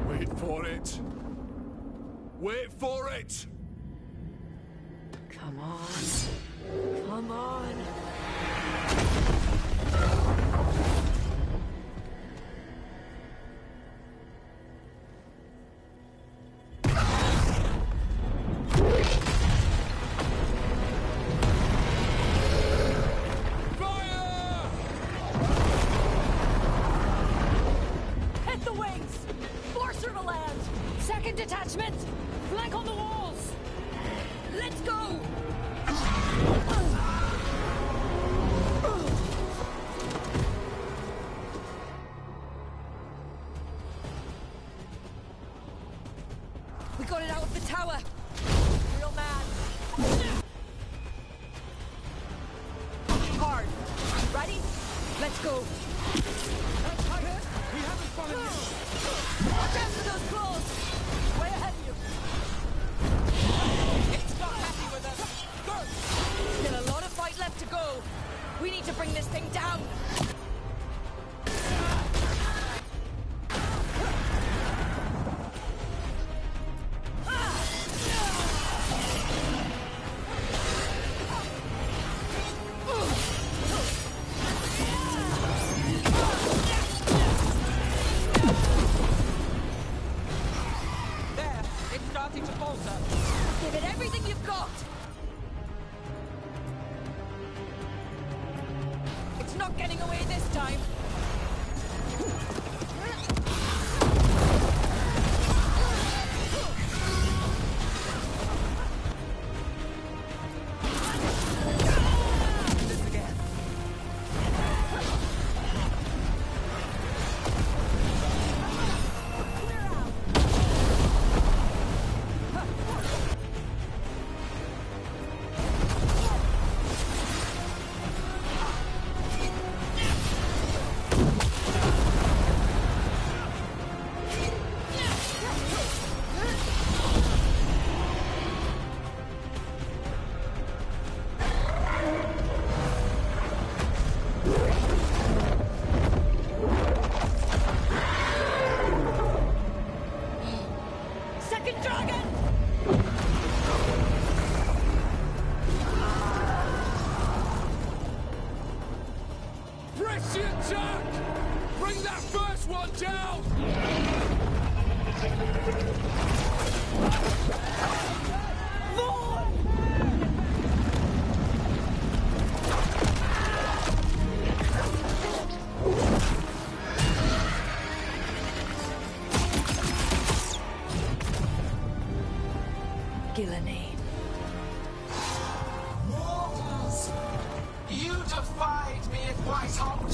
Wait for it! Wait for it! Come on. Come on. Hit the wings! Force her to land! Second detachment! Flank on the walls! Let's go! We got it out of the tower! Real mad. Hard. Ready? Let's go! We haven't followed you! Watch out for those claws! Way ahead of you! It's not happy with us! Still a lot of fight left to go! We need to bring this thing down! There! It's starting to falter! Give it everything you've got! It's not getting away this time! This again. Second dragon! Press the attack! Bring that first one down! Gillenane. Mortals! You defied me at Whitehall!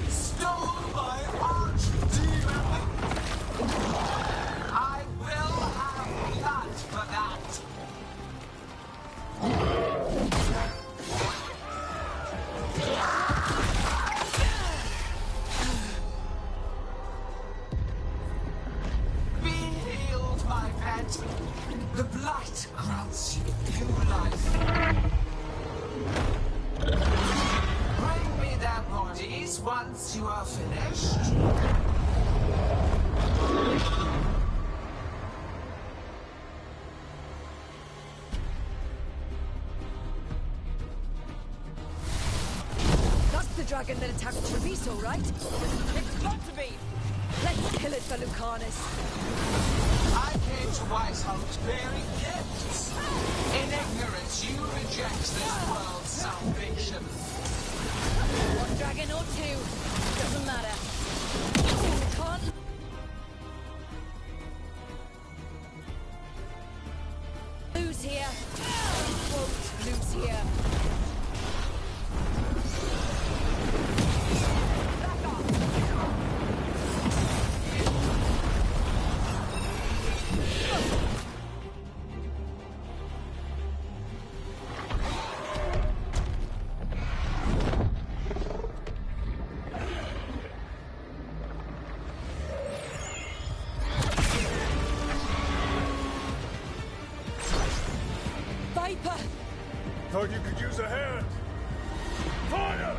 Stole my archdemon! I will have blood for that! once you are finished. That's the dragon that attacked Treviso, right? It's got to be! Let's kill it for Lucanus. I came to Whitehouse bearing gifts. In ignorance, you reject this world's salvation. One dragon or two, doesn't matter. Lucan. Lose here. Won't lose here. Thought you could use a hand. Fire!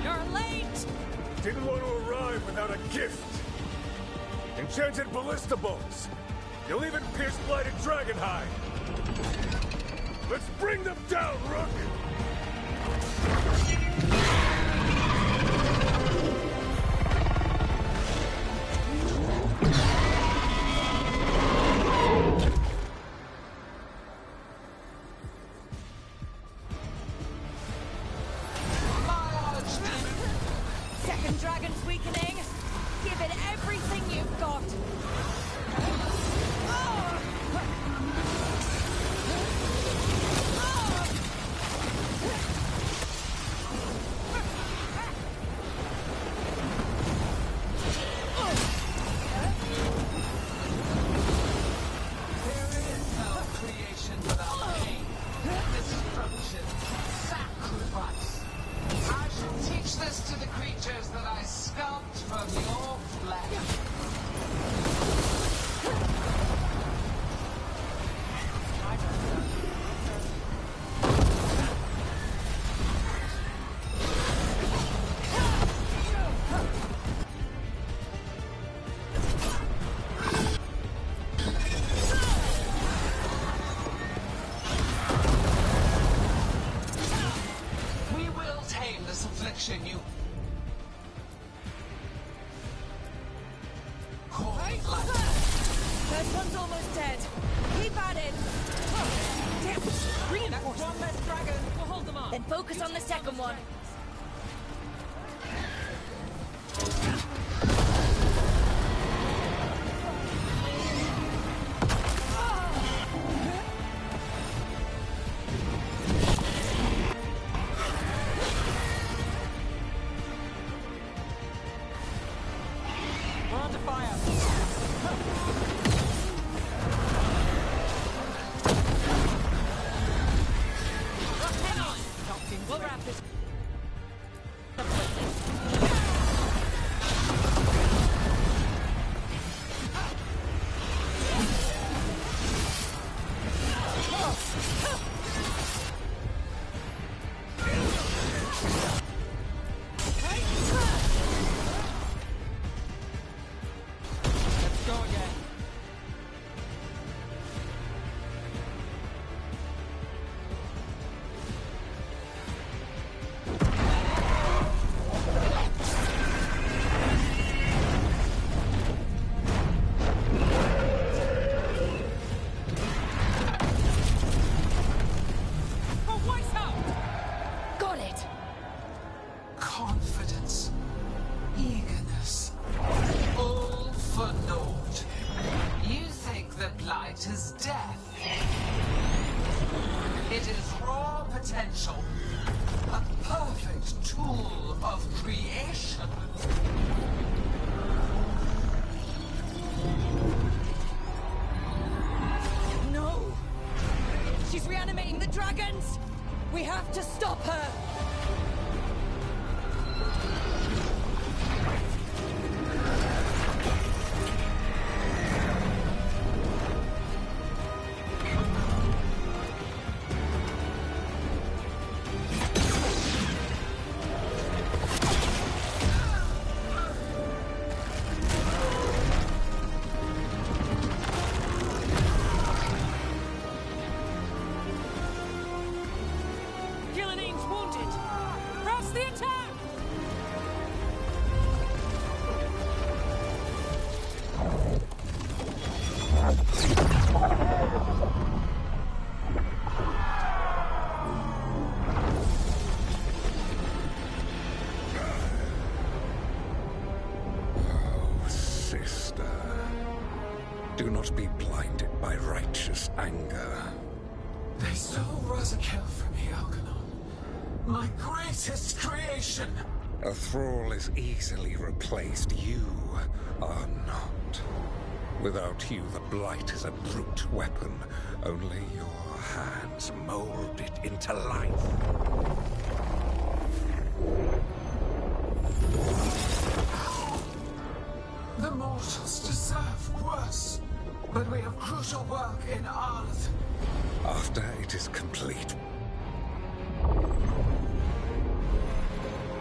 You're late! Didn't want to arrive without a gift. Enchanted ballista bolts. You'll even pierce blighted dragon hide. Let's bring them down, Rook! Second dragon's weakening. Give it everything you've got. There is no creation without pain, destruction, sacrifice. I shall teach this to the creatures that I sculpt from your flesh. We will tame this affliction you call it like First one's almost dead. Keep at it. Damn, reinforce one less dragon. We'll hold them off. Then focus on the second one. We're under fire. We'll wrap this. Let's go again. Got it. Confidence, eagerness, all for naught. You think that blight is death. It is raw potential, a perfect tool of creation. No. She's reanimating the dragons. We have to stop her. Sister, do not be blinded by righteous anger. They stole Razakel from me, Algernon. My greatest creation! A thrall is easily replaced. You are not. Without you, the Blight is a brute weapon. Only your hands mold it into life. The mortals deserve worse. But we have crucial work in Arth. After it is complete,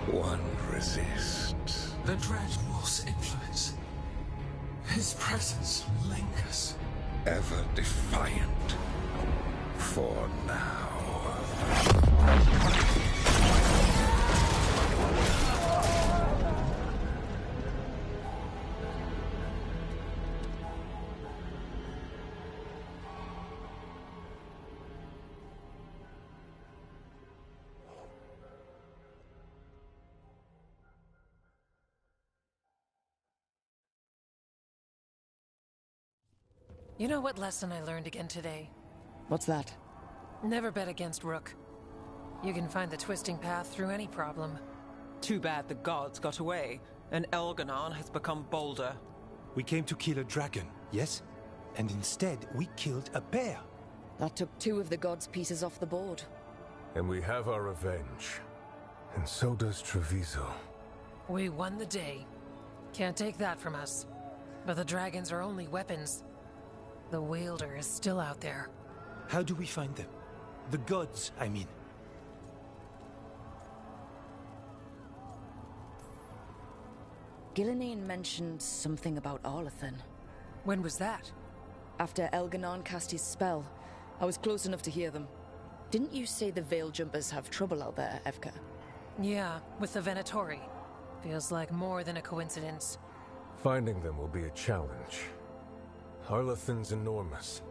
one resists. The Dread Wolf's influence. His presence lingers. Ever defiant. For now. You know what lesson I learned again today? What's that? Never bet against Rook. You can find the twisting path through any problem. Too bad the gods got away, and Elganon has become bolder. We came to kill a dragon, yes? And instead, we killed a bear. That took 2 of the gods' pieces off the board. And we have our revenge. And so does Treviso. We won the day. Can't take that from us. But the dragons are only weapons. The Wielder is still out there. How do we find them? The gods, I mean. Gillenane mentioned something about Arlathan. When was that? After Elganon cast his spell. I was close enough to hear them. Didn't you say the Veil Jumpers have trouble out there, Evka? Yeah, with the Venatori. Feels like more than a coincidence. Finding them will be a challenge. Arlathan's enormous.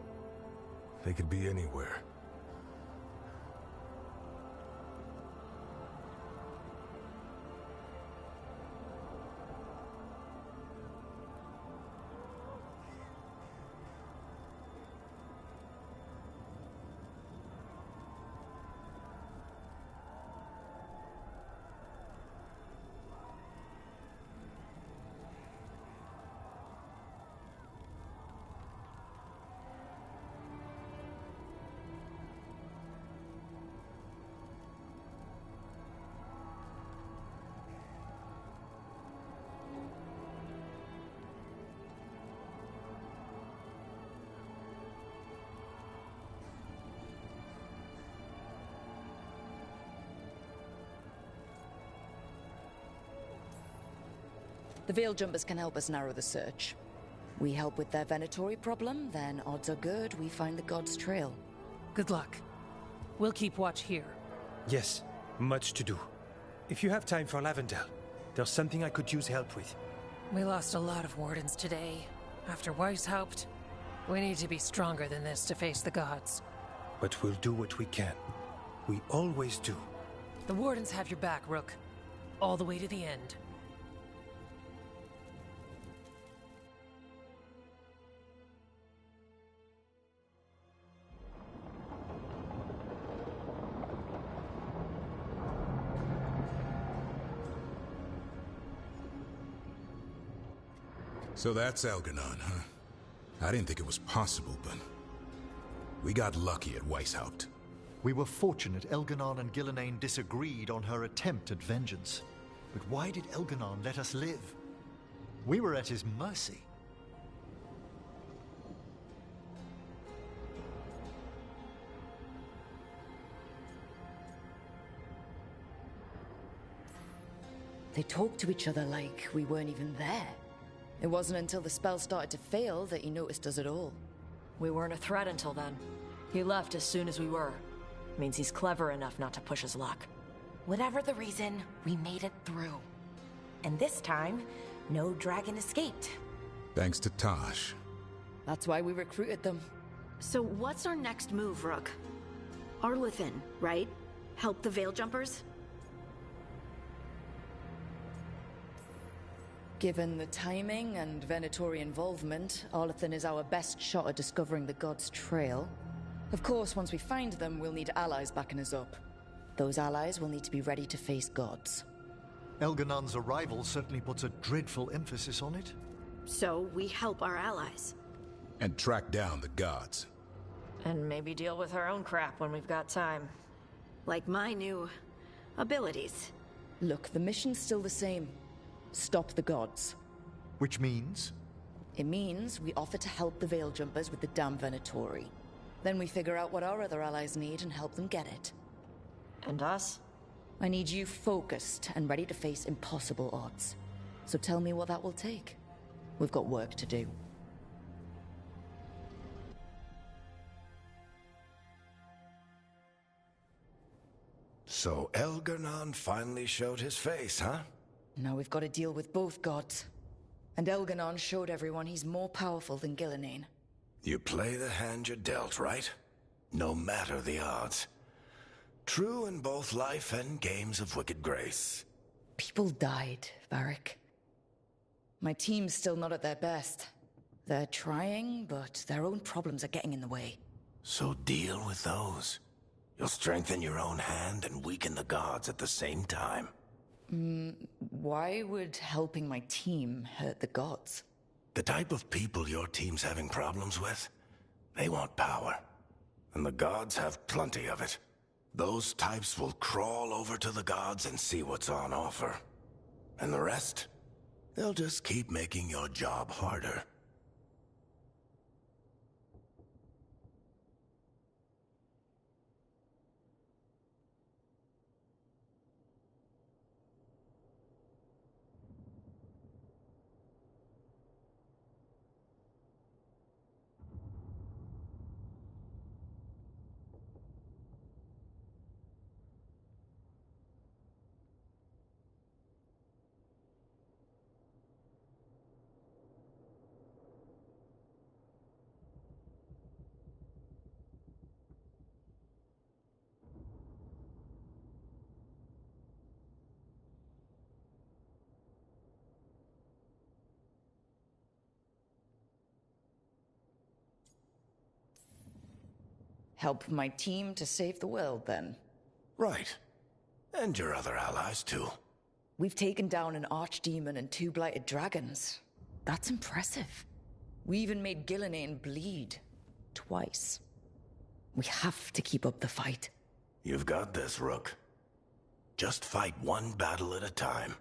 They could be anywhere. The Veil Jumpers can help us narrow the search. We help with their Venatori problem, then odds are good we find the God's trail. Good luck. We'll keep watch here. Yes, much to do. If you have time for Lavendel, there's something I could use help with. We lost a lot of Wardens today. After Weishaupt, we need to be stronger than this to face the gods. But we'll do what we can. We always do. The Wardens have your back, Rook. All the way to the end. So that's Elganon, huh? I didn't think it was possible, but we got lucky at Weishaupt. We were fortunate Elganon and Gillenane disagreed on her attempt at vengeance. But why did Elganon let us live? We were at his mercy. They talked to each other like we weren't even there. It wasn't until the spell started to fail that he noticed us at all. We weren't a threat until then. He left as soon as we were. Means he's clever enough not to push his luck. Whatever the reason, we made it through. And this time, no dragon escaped. Thanks to Tosh. That's why we recruited them. So what's our next move, Rook? Arlethan, right? Help the Veil Jumpers? Given the timing and Venatori involvement, Arlethan is our best shot at discovering the gods' trail. Of course, once we find them, we'll need allies backing us up. Those allies will need to be ready to face gods. Elganon's arrival certainly puts a dreadful emphasis on it. So we help our allies. And track down the gods. And maybe deal with our own crap when we've got time. Like my new abilities. Look, the mission's still the same. Stop the gods. Which means? It means we offer to help the Veil Jumpers with the damn Venatori. Then we figure out what our other allies need and help them get it. And us? I need you focused and ready to face impossible odds. So tell me what that will take. We've got work to do. So Elganon finally showed his face, huh? Now we've got to deal with both gods. And Elganon showed everyone he's more powerful than Gillenane. You play the hand you're dealt, right? No matter the odds. True in both life and games of wicked grace. People died, Varric. My team's still not at their best. They're trying, but their own problems are getting in the way. So deal with those. You'll strengthen your own hand and weaken the gods at the same time. Why would helping my team hurt the gods? The type of people your team's having problems with, they want power. And the gods have plenty of it. Those types will crawl over to the gods and see what's on offer. And the rest, they'll just keep making your job harder. Help my team to save the world, then? Right. And your other allies, too. We've taken down an archdemon and 2 blighted dragons. That's impressive. We even made Gillenane bleed. Twice. We have to keep up the fight. You've got this, Rook. Just fight one battle at a time.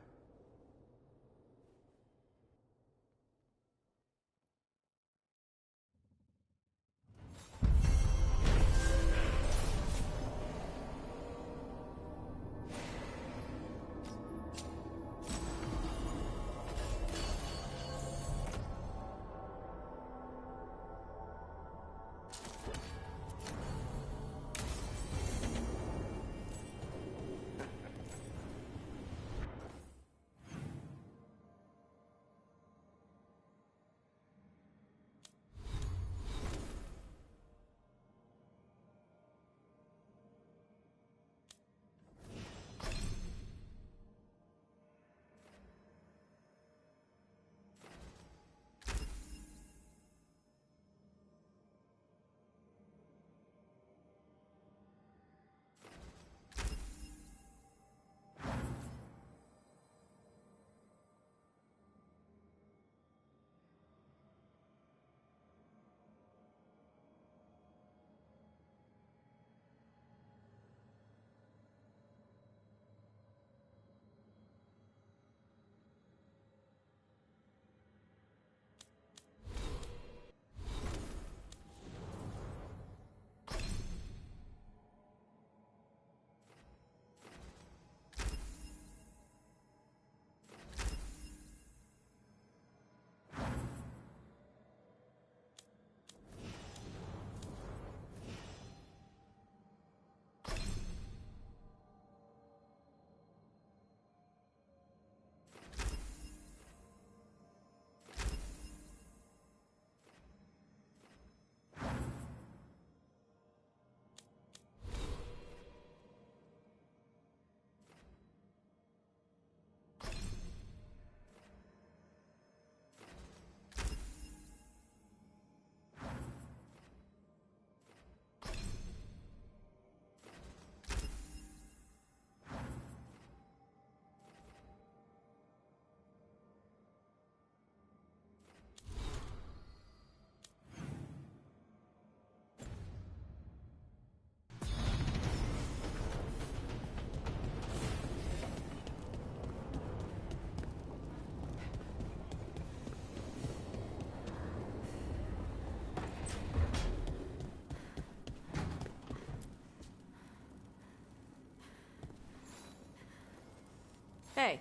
Hey,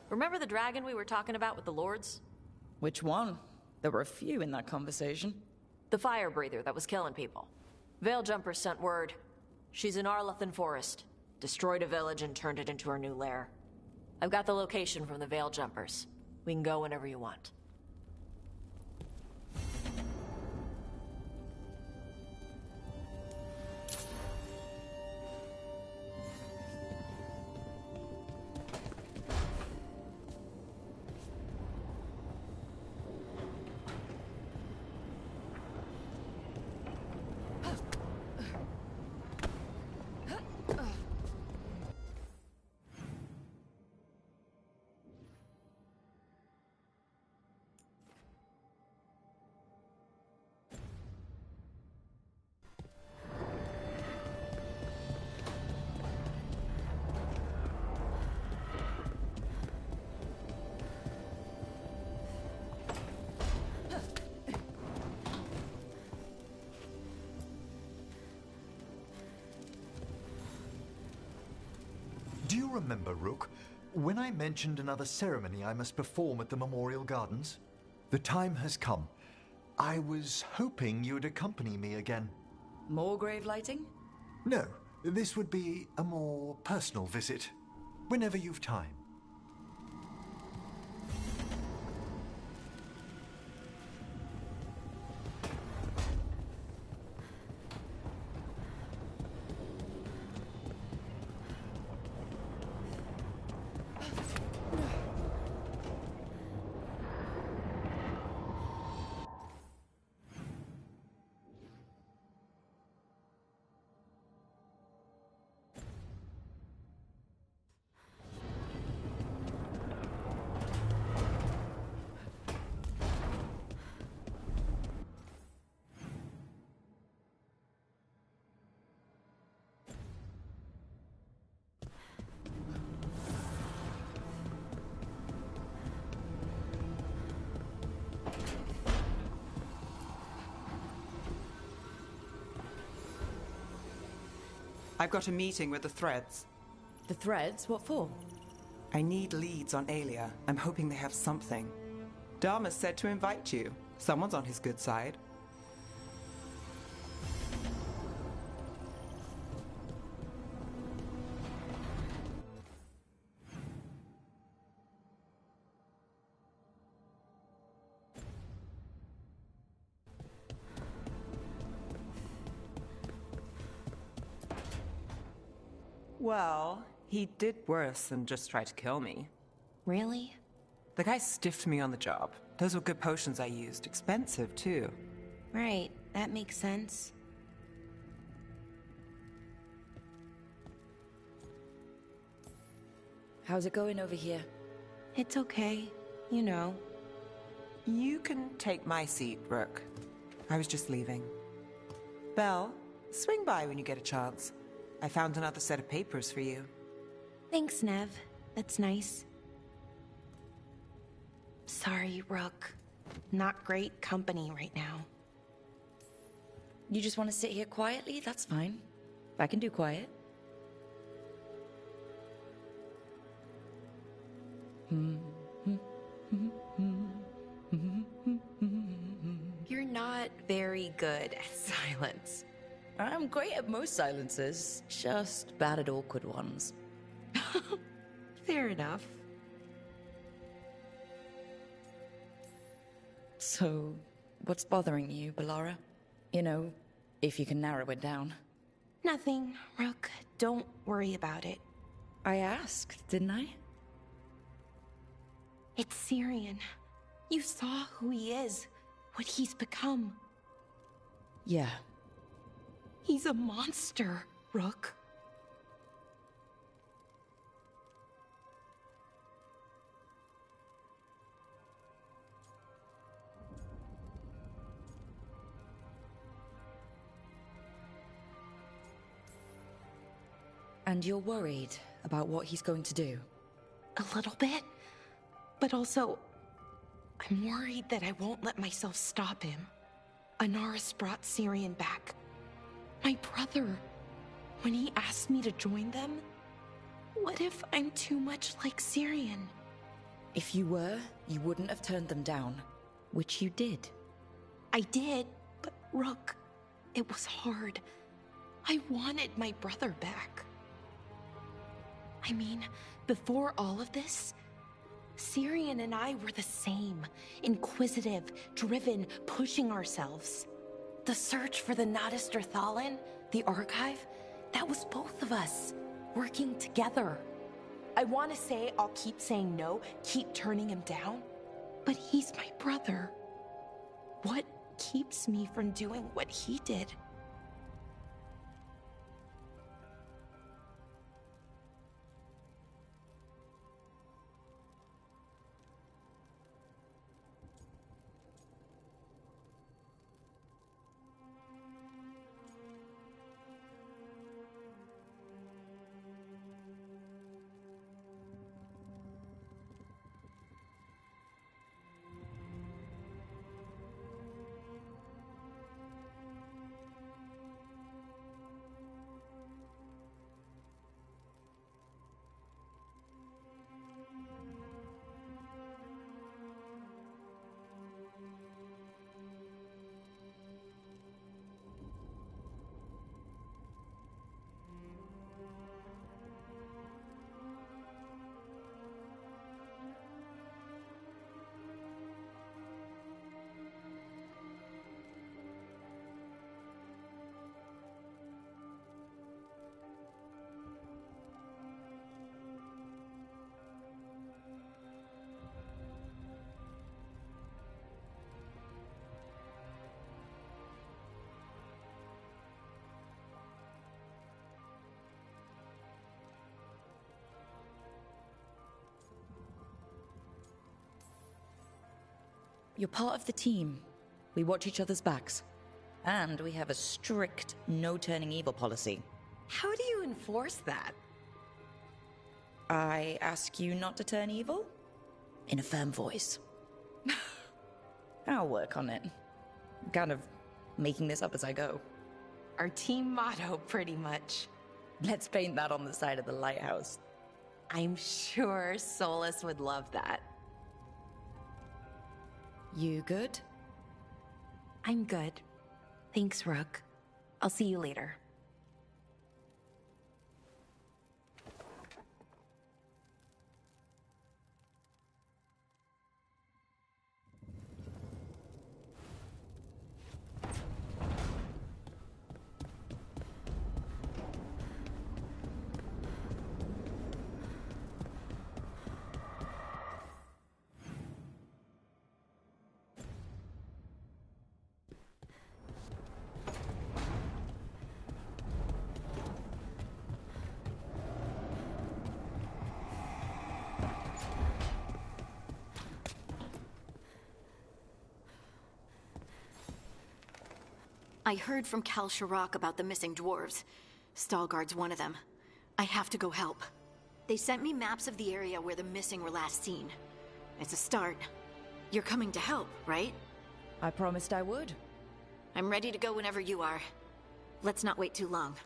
remember the dragon we were talking about with the lords? Which one? There were a few in that conversation. The fire breather that was killing people. Veiljumpers sent word. She's in Arlathan Forest. Destroyed a village and turned it into her new lair. I've got the location from the Veiljumpers. We can go whenever you want. Do you remember, Rook, when I mentioned another ceremony I must perform at the Memorial Gardens? The time has come. I was hoping you'd accompany me again. More grave lighting? No, this would be a more personal visit. Whenever you've time. I've got a meeting with the Threads. The Threads? What for? I need leads on Aelia. I'm hoping they have something. Dharma said to invite you. Someone's on his good side. Well, he did worse than just try to kill me. Really? The guy stiffed me on the job. Those were good potions I used. Expensive, too. Right, that makes sense. How's it going over here? It's okay. You know. You can take my seat, Rook. I was just leaving. Belle, swing by when you get a chance. I found another set of papers for you. Thanks, Nev. That's nice. Sorry, Rook. Not great company right now. You just want to sit here quietly? That's fine. I can do quiet. You're not very good at silence. I'm great at most silences, just bad at awkward ones. Fair enough. So, what's bothering you, Bellara? You know, if you can narrow it down. Nothing, Rook. Don't worry about it. I asked, didn't I? It's Syrian. You saw who he is, what he's become. Yeah. He's a monster, Rook. And you're worried about what he's going to do? A little bit. But also, I'm worried that I won't let myself stop him. Anaris brought Syrian back. My brother. When he asked me to join them, What if I'm too much like Syrian? If you were, you wouldn't have turned them down. Which you did. I did, but Rook, it was hard. I wanted my brother back. I mean, before all of this, Syrian and I were the same. Inquisitive, driven, pushing ourselves. The search for the Nadister Thalin, the archive, that was both of us, working together. I want to say I'll keep saying no, keep turning him down, but he's my brother. What keeps me from doing what he did? You're part of the team. We watch each other's backs. And we have a strict no-turning evil policy. How do you enforce that? I ask you not to turn evil? In a firm voice. I'll work on it. I'm kind of making this up as I go. Our team motto, pretty much. Let's paint that on the side of the lighthouse. I'm sure Solus would love that. You good? I'm good. Thanks, Rook. I'll see you later. I heard from Kal Shirak about the missing dwarves. Stalguard's one of them. I have to go help. They sent me maps of the area where the missing were last seen. It's a start. You're coming to help, right? I promised I would. I'm ready to go whenever you are. Let's not wait too long.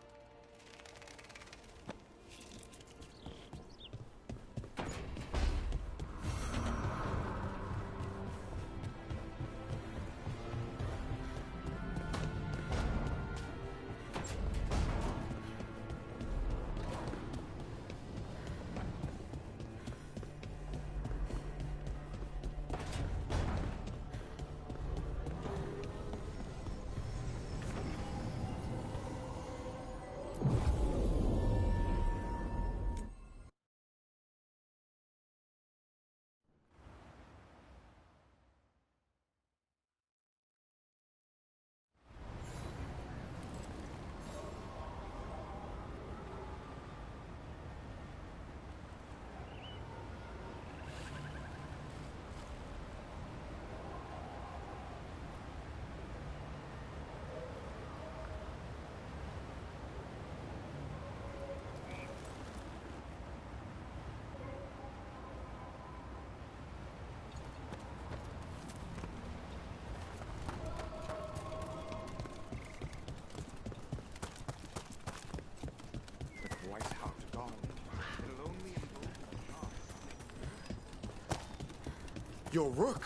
Yo, Rook!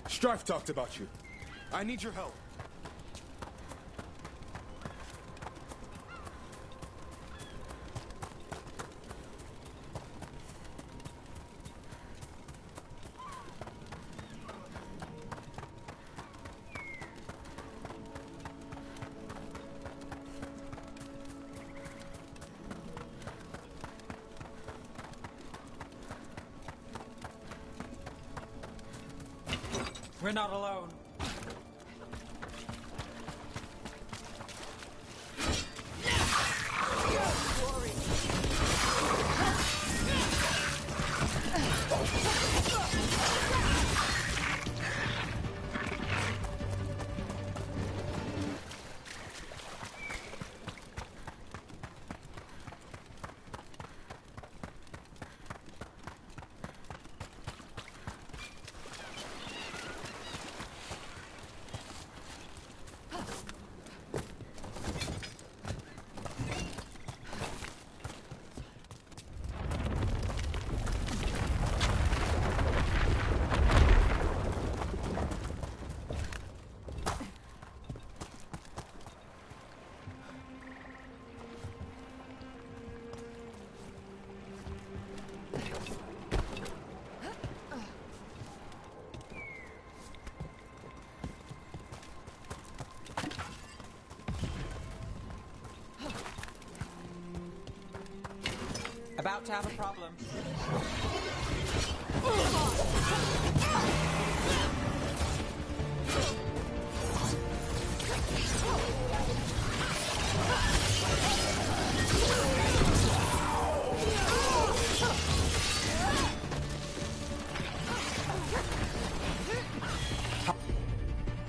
Strife talked about you. I need your help. We're not alone. About to have a problem.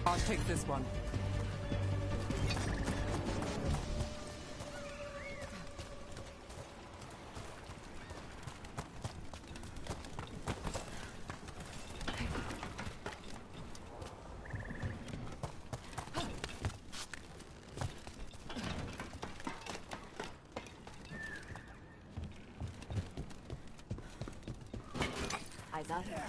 I'll take this one. Eyes on her.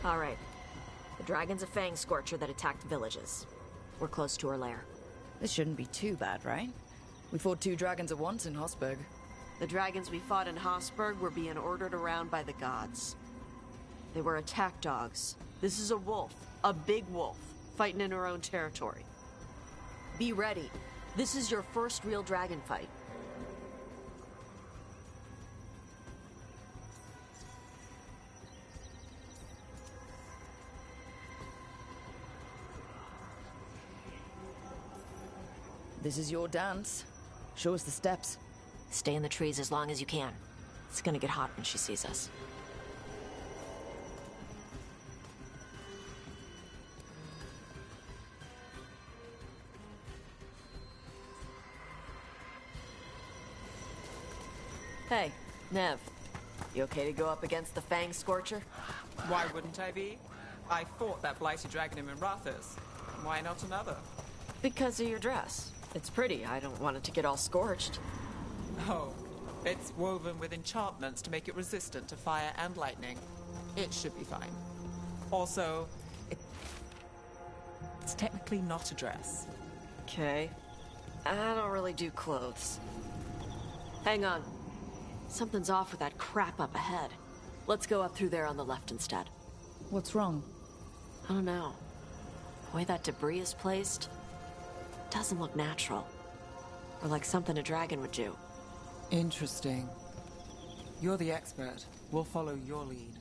All right. The dragon's a fang scorcher that attacked villages. We're close to her lair. This shouldn't be too bad, right? We fought 2 dragons at once in Hosberg. The dragons we fought in Hosberg were being ordered around by the gods. They were attack dogs. This is a wolf, a big wolf, fighting in her own territory. Be ready. This is your first real dragon fight. This is your dance. Show us the steps. Stay in the trees as long as you can. It's gonna get hot when she sees us. Hey, Nev. You okay to go up against the Fang Scorcher? Why wouldn't I be? I fought that blighty dragon in Minrathous. Why not another? Because of your dress. It's pretty. I don't want it to get all scorched. Oh, it's woven with enchantments to make it resistant to fire and lightning. It should be fine. Also, it's technically not a dress. Okay. I don't really do clothes. Hang on. Something's off with that crap up ahead. Let's go up through there on the left instead. What's wrong? I don't know. The way that debris is placed doesn't look natural. Or like something a dragon would do. Interesting. You're the expert. We'll follow your lead.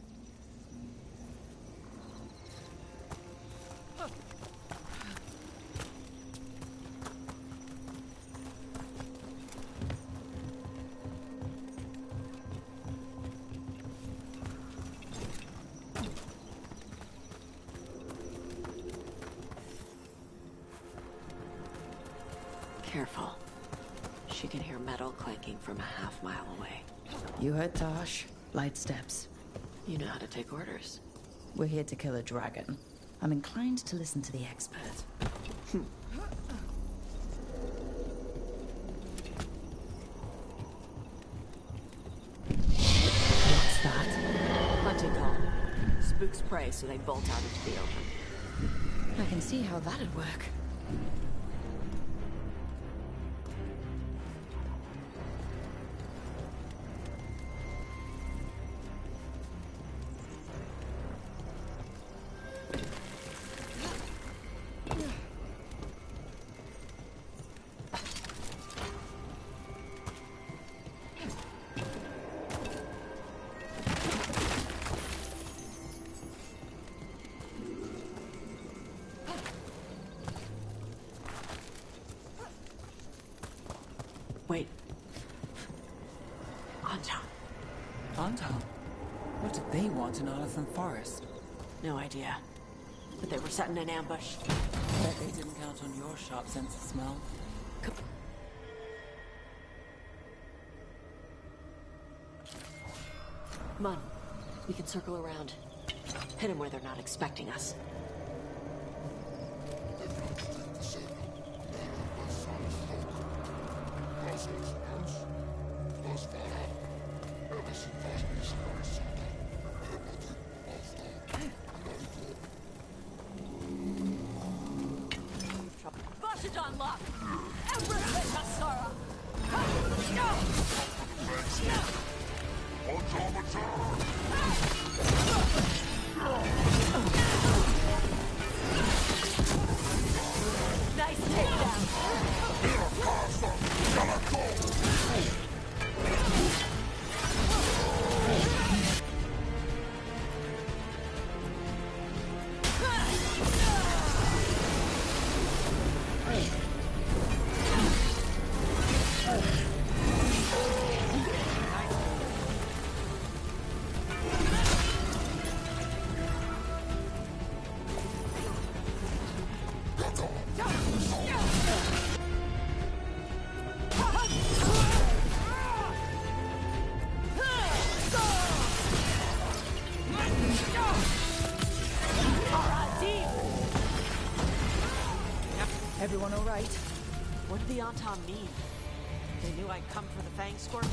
Careful. She can hear metal clanking from a half-mile away. You heard Tosh. Light steps. You know how to take orders. We're here to kill a dragon. I'm inclined to listen to the expert. What's that? Hunting call. Spooks prey, so they bolt out into the open. I can see how that'd work. Wait. Anton. Anton? What did they want in Arlathan Forest? No idea. But they were setting an ambush. Bet they didn't count on your sharp sense of smell. Come on. We can circle around. Hit them where they're not expecting us. Button lock! Everything Hasara! Nice takedown! Everyone all right? What did the Anton mean? They knew I'd come for the Fang Scorcher?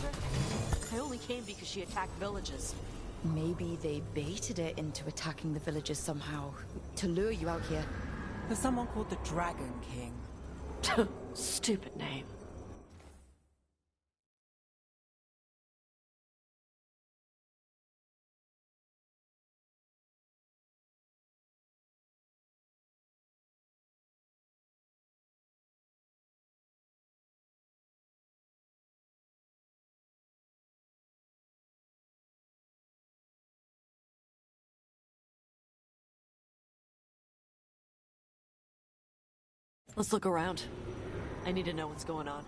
I only came because she attacked villages. Maybe they baited it into attacking the villagers somehow, to lure you out here. There's someone called the Dragon King. Stupid name. Let's look around. I need to know what's going on.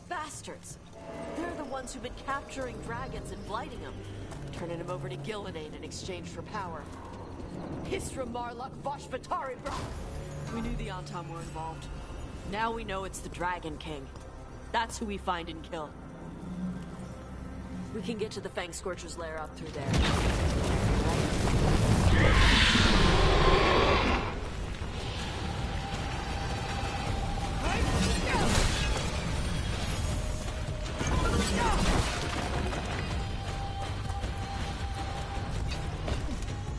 Bastards! They're the ones who've been capturing dragons and blighting them, turning them over to Gillidan in exchange for power. Hisra Marlok Voshvatari Brock! We knew the Antam were involved. Now we know it's the Dragon King. That's who we find and kill. We can get to the Fang Scorcher's lair up through there.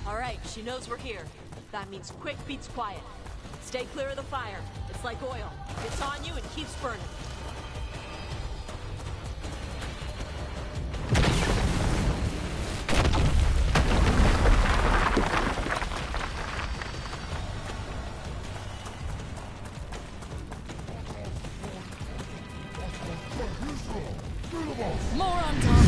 Alright, she knows we're here. That means quick beats quiet. Stay clear of the fire. It's like oil. It's on you and keeps burning. More on top!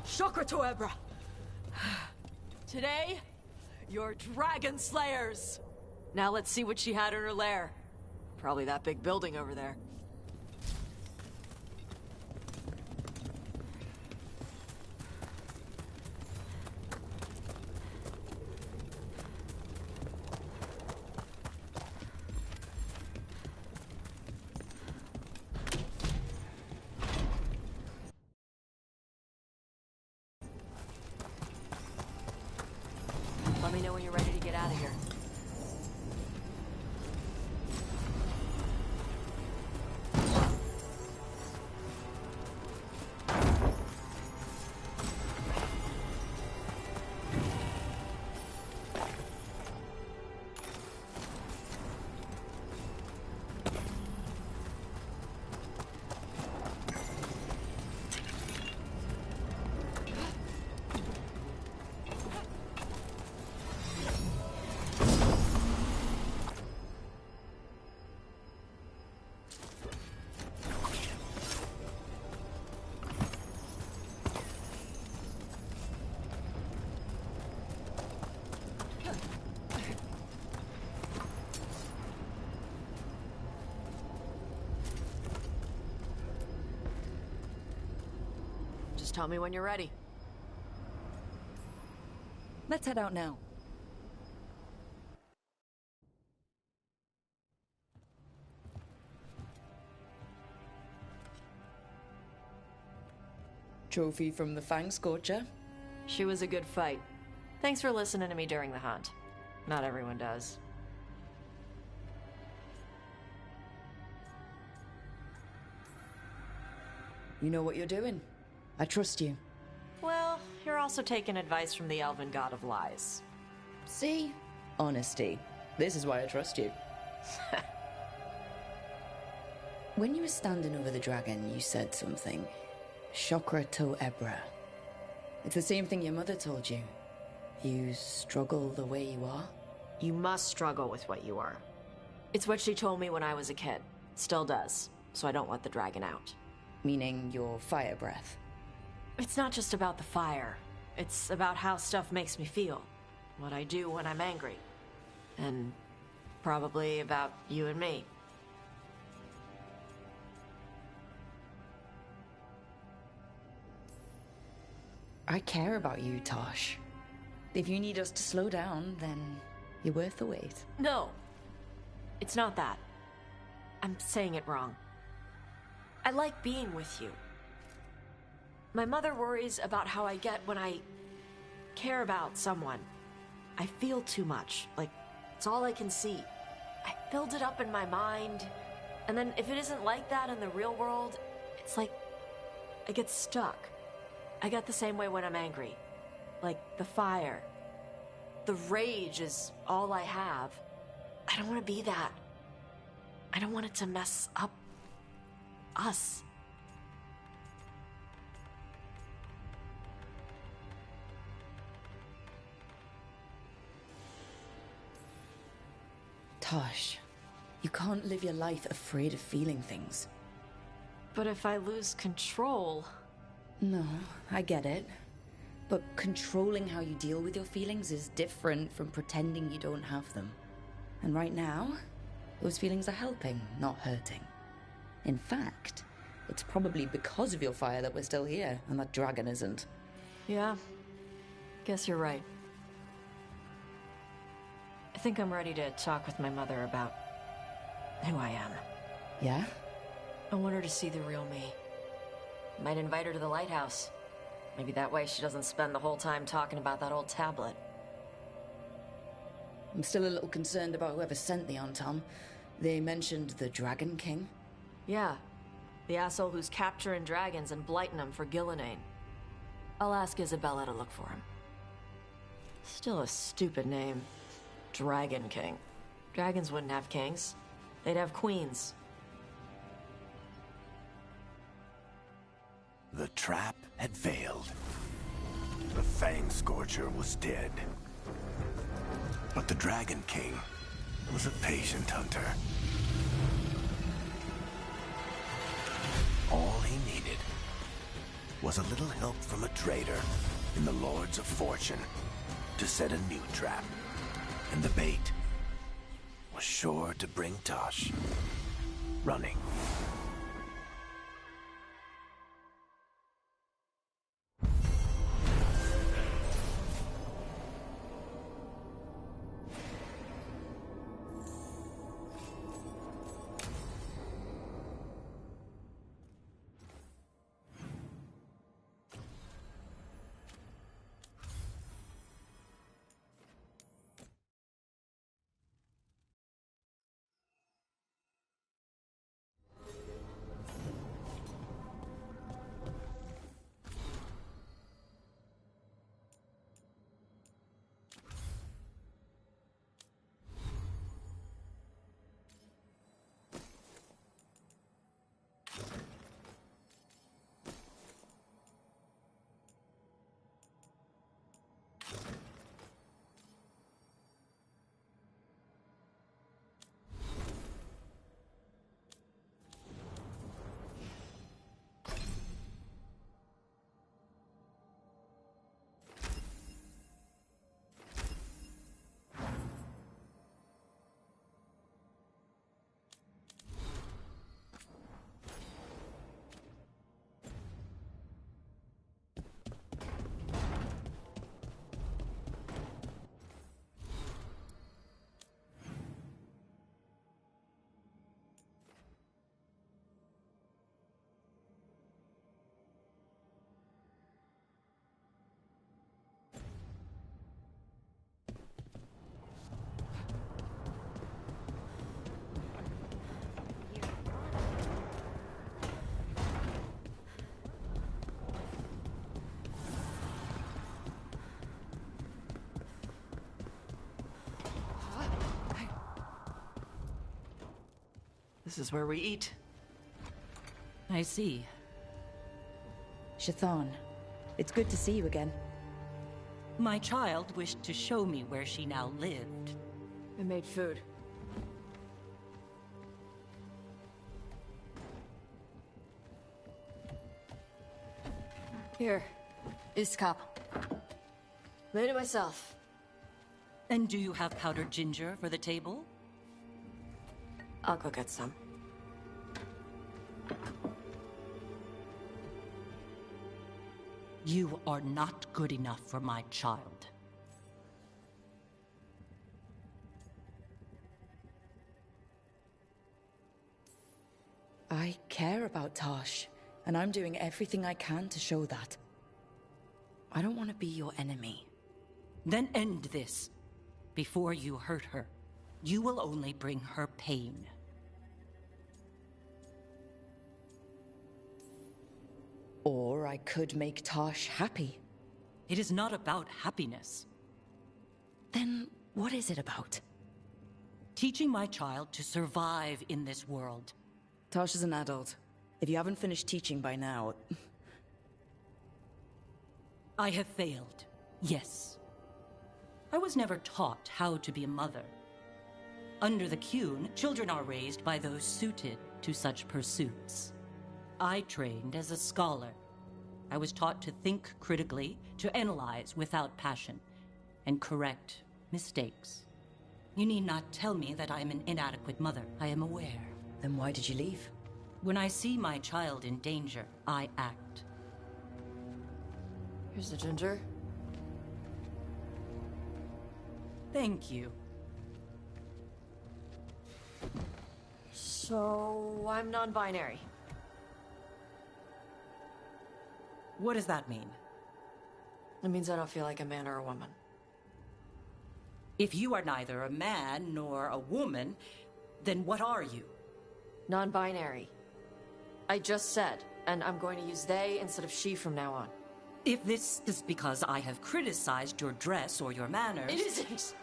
Chakra Toebra! Today, you're Dragon Slayers! Now let's see what she had in her lair. Probably that big building over there. Let me know when you're ready to get out of here. Just tell me when you're ready. Let's head out now. Trophy from the Fang Scorcher. She was a good fight. Thanks for listening to me during the hunt. Not everyone does. You know what you're doing. I trust you. Well, you're also taking advice from the elven god of lies. See? Honesty. This is why I trust you. When you were standing over the dragon, you said something. Chakra to Ebra. It's the same thing your mother told you. You struggle the way you are. You must struggle with what you are. It's what she told me when I was a kid. Still does, so I don't let the dragon out. Meaning your fire breath. It's not just about the fire. It's about how stuff makes me feel. What I do when I'm angry. And probably about you and me. I care about you, Tosh. If you need us to slow down, then you're worth the wait. No. It's not that. I'm saying it wrong. I like being with you. My mother worries about how I get when I care about someone. I feel too much, like it's all I can see. I build it up in my mind, and then if it isn't like that in the real world, it's like I get stuck. I get the same way when I'm angry. Like the fire. The rage is all I have. I don't want to be that. I don't want it to mess up us. Tosh, you can't live your life afraid of feeling things. But if I lose control... No, I get it. But controlling how you deal with your feelings is different from pretending you don't have them. And right now, those feelings are helping, not hurting. In fact, it's probably because of your fire that we're still here, and that dragon isn't. Yeah, guess you're right. I think I'm ready to talk with my mother about who I am. Yeah? I want her to see the real me. Might invite her to the lighthouse. Maybe that way she doesn't spend the whole time talking about that old tablet. I'm still a little concerned about whoever sent the Anton. They mentioned the Dragon King. Yeah, the asshole who's capturing dragons and blighting them for Gillinane. I'll ask Isabella to look for him. Still a stupid name. Dragon King. Dragons wouldn't have kings. They'd have queens. The trap had failed. The Fang Scorcher was dead. But the Dragon King was a patient hunter. All he needed was a little help from a trader in the Lords of Fortune to set a new trap. And the bait was sure to bring Tosh running. This is where we eat. I see. Shathan, it's good to see you again. My child wished to show me where she now lived. I made food. Here, Iskap. Made it myself. And do you have powdered ginger for the table? I'll go get some. You are not good enough for my child. I care about Tosh, and I'm doing everything I can to show that. I don't want to be your enemy. Then end this, before you hurt her. You will only bring her pain. Or I could make Tosh happy. It is not about happiness. Then what is it about? Teaching my child to survive in this world. Tosh is an adult. If you haven't finished teaching by now... I have failed, yes. I was never taught how to be a mother. Under the Qun, children are raised by those suited to such pursuits. I trained as a scholar. I was taught to think critically, to analyze without passion, and correct mistakes. You need not tell me that I am an inadequate mother. I am aware. Then why did you leave? When I see my child in danger, I act. Here's the ginger. Thank you. So, I'm non-binary. What does that mean? It means I don't feel like a man or a woman. If you are neither a man nor a woman, then what are you? Non-binary. I just said, and I'm going to use they instead of she from now on. If this is because I have criticized your dress or your manners... It isn't!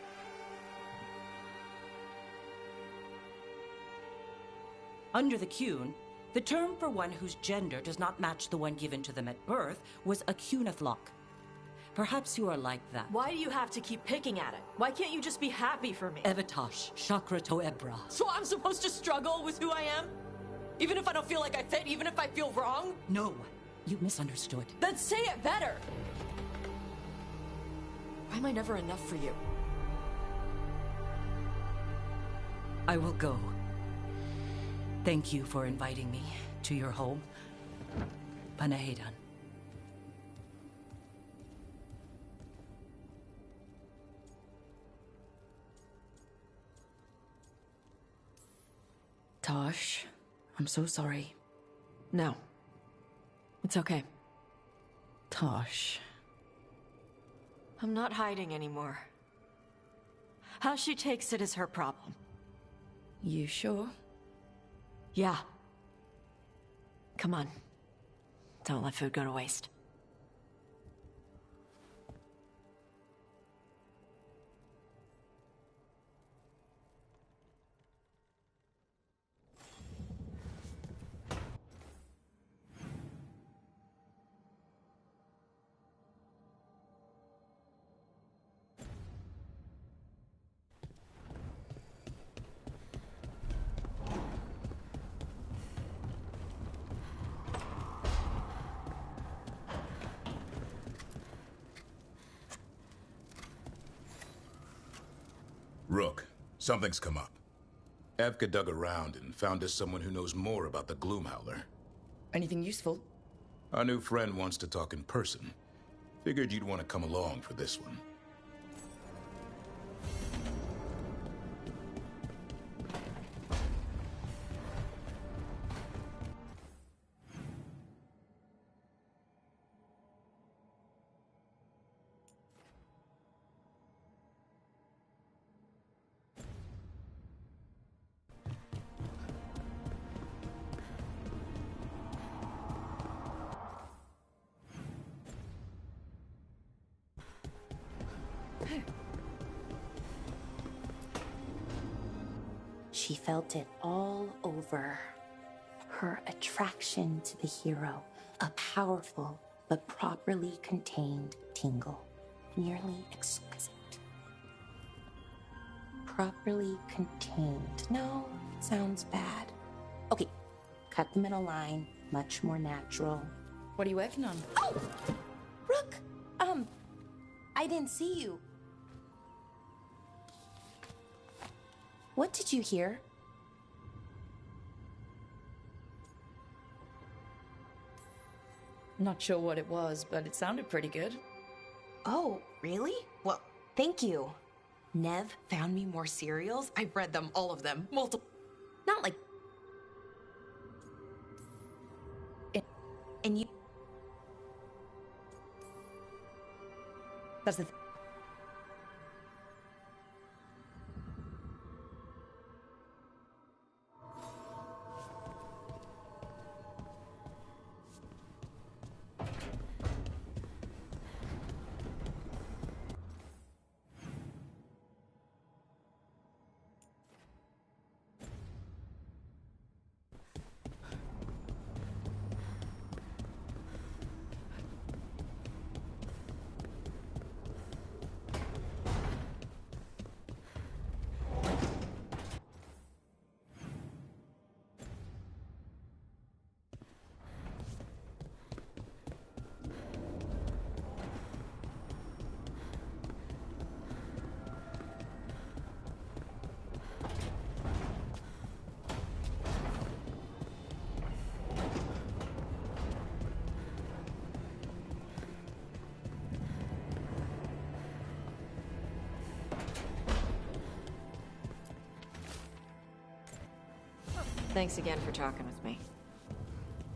Under the Qun, the term for one whose gender does not match the one given to them at birth was a Qunathlok. Perhaps you are like that. Why do you have to keep picking at it? Why can't you just be happy for me? Evatash, Chakra Toebra. So I'm supposed to struggle with who I am? Even if I don't feel like I fit, even if I feel wrong? No, you misunderstood. Then say it better! Why am I never enough for you? I will go. Thank you for inviting me to your home. Panahedan. Tosh, I'm so sorry. No. It's okay. Tosh. I'm not hiding anymore. How she takes it is her problem. You sure? Yeah. Come on. Don't let food go to waste. Rook, something's come up. Evka dug around and found us someone who knows more about the Gloomhowler. Anything useful? Our new friend wants to talk in person. Figured you'd want to come along for this one. She felt it all over. Her attraction to the hero, a powerful but properly contained tingle, nearly exquisite. Properly contained. No, it sounds bad. Okay, cut the middle line, much more natural. What are you working on? Oh! Rook! I didn't see you. What did you hear? Not sure what it was, but it sounded pretty good. Oh, really? Well, thank you. Nev found me more serials. I've read them, all of them, multiple. Not like. And you. That's the Thanks again for talking with me.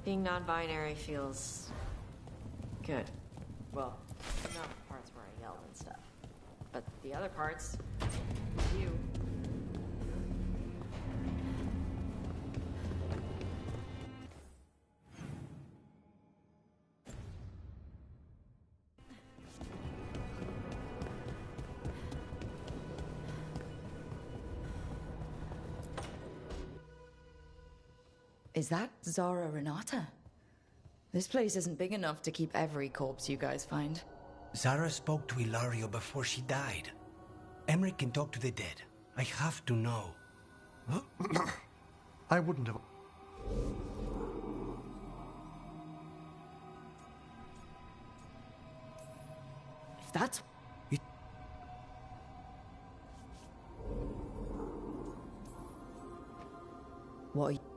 Being non-binary feels good. Well, not the parts where I yelled and stuff. But the other parts, you. Is that Zara Renata? This place isn't big enough to keep every corpse you guys find. Zara spoke to Ilario before she died. Emmerich can talk to the dead. I have to know. I wouldn't have... If that's... What are you...